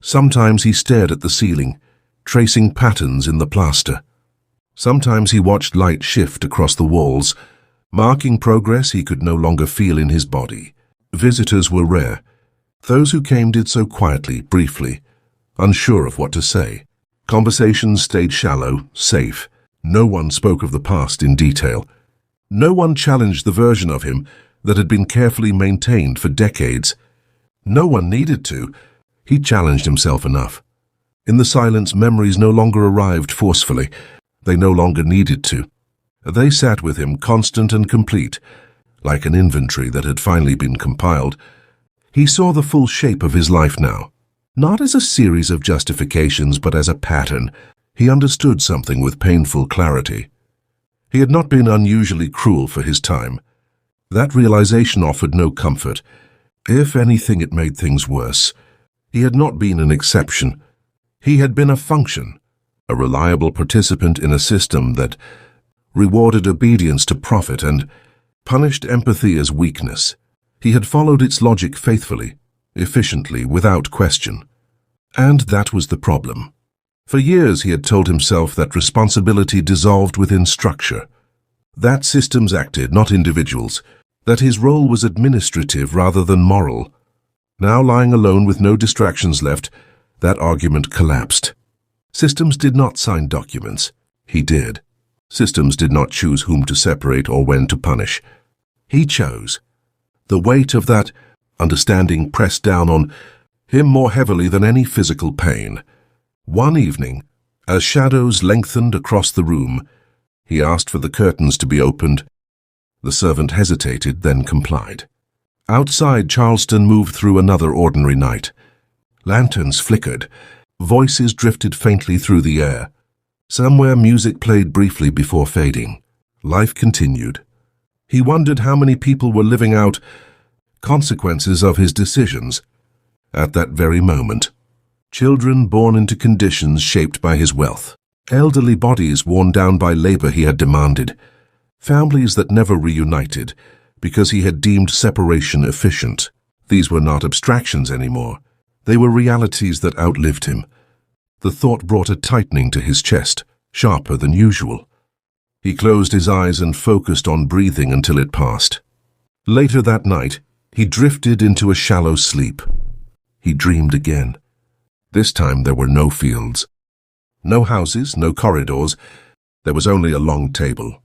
Sometimes he stared at the ceiling, tracing patterns in the plaster. Sometimes he watched light shift across the walls, marking progress he could no longer feel in his body. Visitors were rare. Those who came did so quietly, briefly, unsure of what to say. Conversations stayed shallow, safe. No one spoke of the past in detail. No one challenged the version of him that had been carefully maintained for decades. No one needed to. He challenged himself enough. In the silence, memories no longer arrived forcefully. They no longer needed to. They sat with him, constant and complete, like an inventory that had finally been compiled. He saw the full shape of his life now, not as a series of justifications, but as a pattern. He understood something with painful clarity. He had not been unusually cruel for his time. That realization offered no comfort. If anything, it made things worse. He had not been an exception. He had been a function, a reliable participant in a system that rewarded obedience to profit and punished empathy as weakness. He had followed its logic faithfully, efficiently, without question. And that was the problem. For years he had told himself that responsibility dissolved within structure, that systems acted, not individuals, that his role was administrative rather than moral. Now, lying alone with no distractions left, that argument collapsed. Systems did not sign documents. He did. Systems did not choose whom to separate or when to punish. He chose. The weight of that understanding pressed down on him more heavily than any physical pain. One evening, as shadows lengthened across the room, he asked for the curtains to be opened. The servant hesitated, then complied. Outside, Charleston moved through another ordinary night. Lanterns flickered. Voices drifted faintly through the air. Somewhere music played briefly before fading. Life continued. He wondered how many people were living out consequences of his decisions at that very moment. Children born into conditions shaped by his wealth. Elderly bodies worn down by labor he had demanded. Families that never reunited because he had deemed separation efficient. These were not abstractions anymore. They were realities that outlived him. The thought brought a tightening to his chest, sharper than usual. He closed his eyes and focused on breathing until it passed. Later that night, he drifted into a shallow sleep. He dreamed again. This time there were no fields. No houses, no corridors. There was only a long table.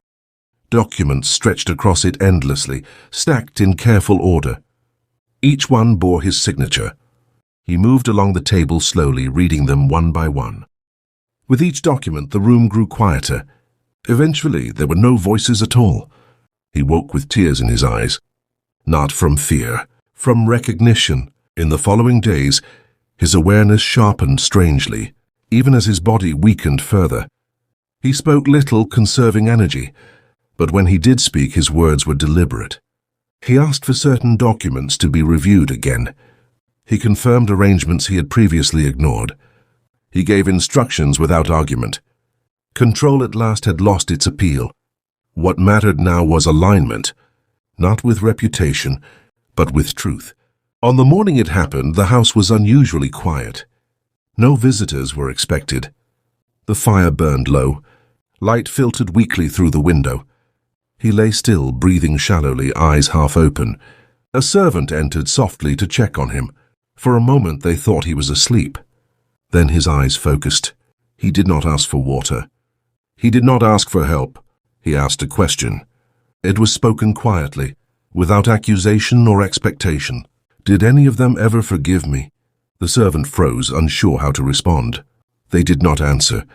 Documents stretched across it endlessly, stacked in careful order. Each one bore his signature. He moved along the table slowly, reading them one by one. With each document, the room grew quieter. Eventually, there were no voices at all. He woke with tears in his eyes. Not from fear, from recognition. In the following days, his awareness sharpened strangely, even as his body weakened further. He spoke little, conserving energy, but when he did speak, his words were deliberate. He asked for certain documents to be reviewed again. He confirmed arrangements he had previously ignored. He gave instructions without argument. Control at last had lost its appeal. What mattered now was alignment, not with reputation, but with truth. On the morning it happened, the house was unusually quiet. No visitors were expected. The fire burned low. Light filtered weakly through the window. He lay still, breathing shallowly, eyes half open. A servant entered softly to check on him. For a moment they thought he was asleep. Then his eyes focused. He did not ask for water. He did not ask for help. He asked a question. It was spoken quietly, without accusation or expectation. Did any of them ever forgive me? The servant froze, unsure how to respond. They did not answer.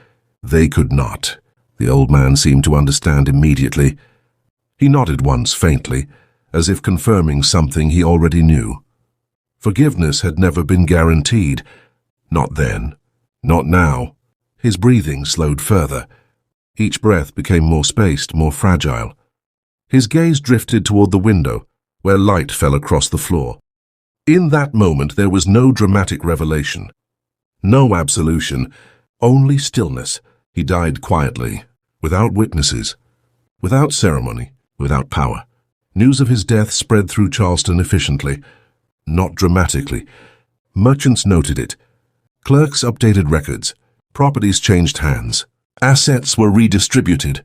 They could not. The old man seemed to understand immediately. He nodded once faintly, as if confirming something he already knew. Forgiveness had never been guaranteed. Not then. Not now. His breathing slowed further. Each breath became more spaced, more fragile. His gaze drifted toward the window, where light fell across the floor. In that moment there was no dramatic revelation. No absolution, only stillness. He died quietly, without witnesses, without ceremony, without power. News of his death spread through Charleston efficiently, not dramatically. Merchants noted it. Clerks updated records. Properties changed hands. Assets were redistributed.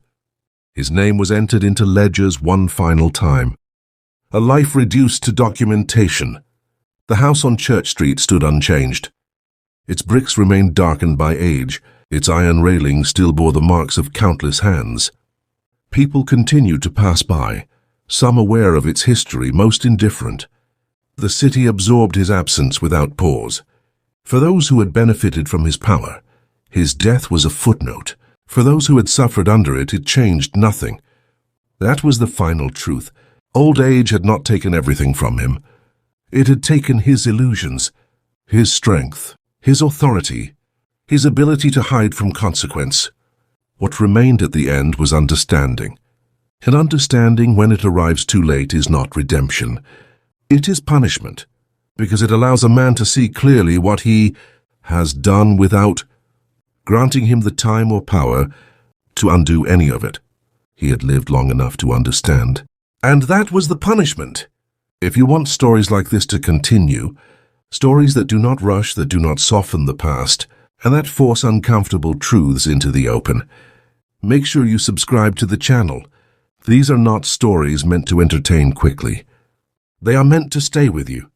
His name was entered into ledgers one final time. A life reduced to documentation. The house on Church Street stood unchanged. Its bricks remained darkened by age. Its iron railing still bore the marks of countless hands. People continued to pass by, some aware of its history, most indifferent. The city absorbed his absence without pause. For those who had benefited from his power, his death was a footnote. For those who had suffered under it, it changed nothing. That was the final truth. Old age had not taken everything from him. It had taken his illusions, his strength, his authority, his ability to hide from consequence. What remained at the end was understanding. And understanding, when it arrives too late, is not redemption. It is punishment, because it allows a man to see clearly what he has done without granting him the time or power to undo any of it. He had lived long enough to understand. And that was the punishment. If you want stories like this to continue, stories that do not rush, that do not soften the past, and that force uncomfortable truths into the open, make sure you subscribe to the channel. These are not stories meant to entertain quickly. They are meant to stay with you.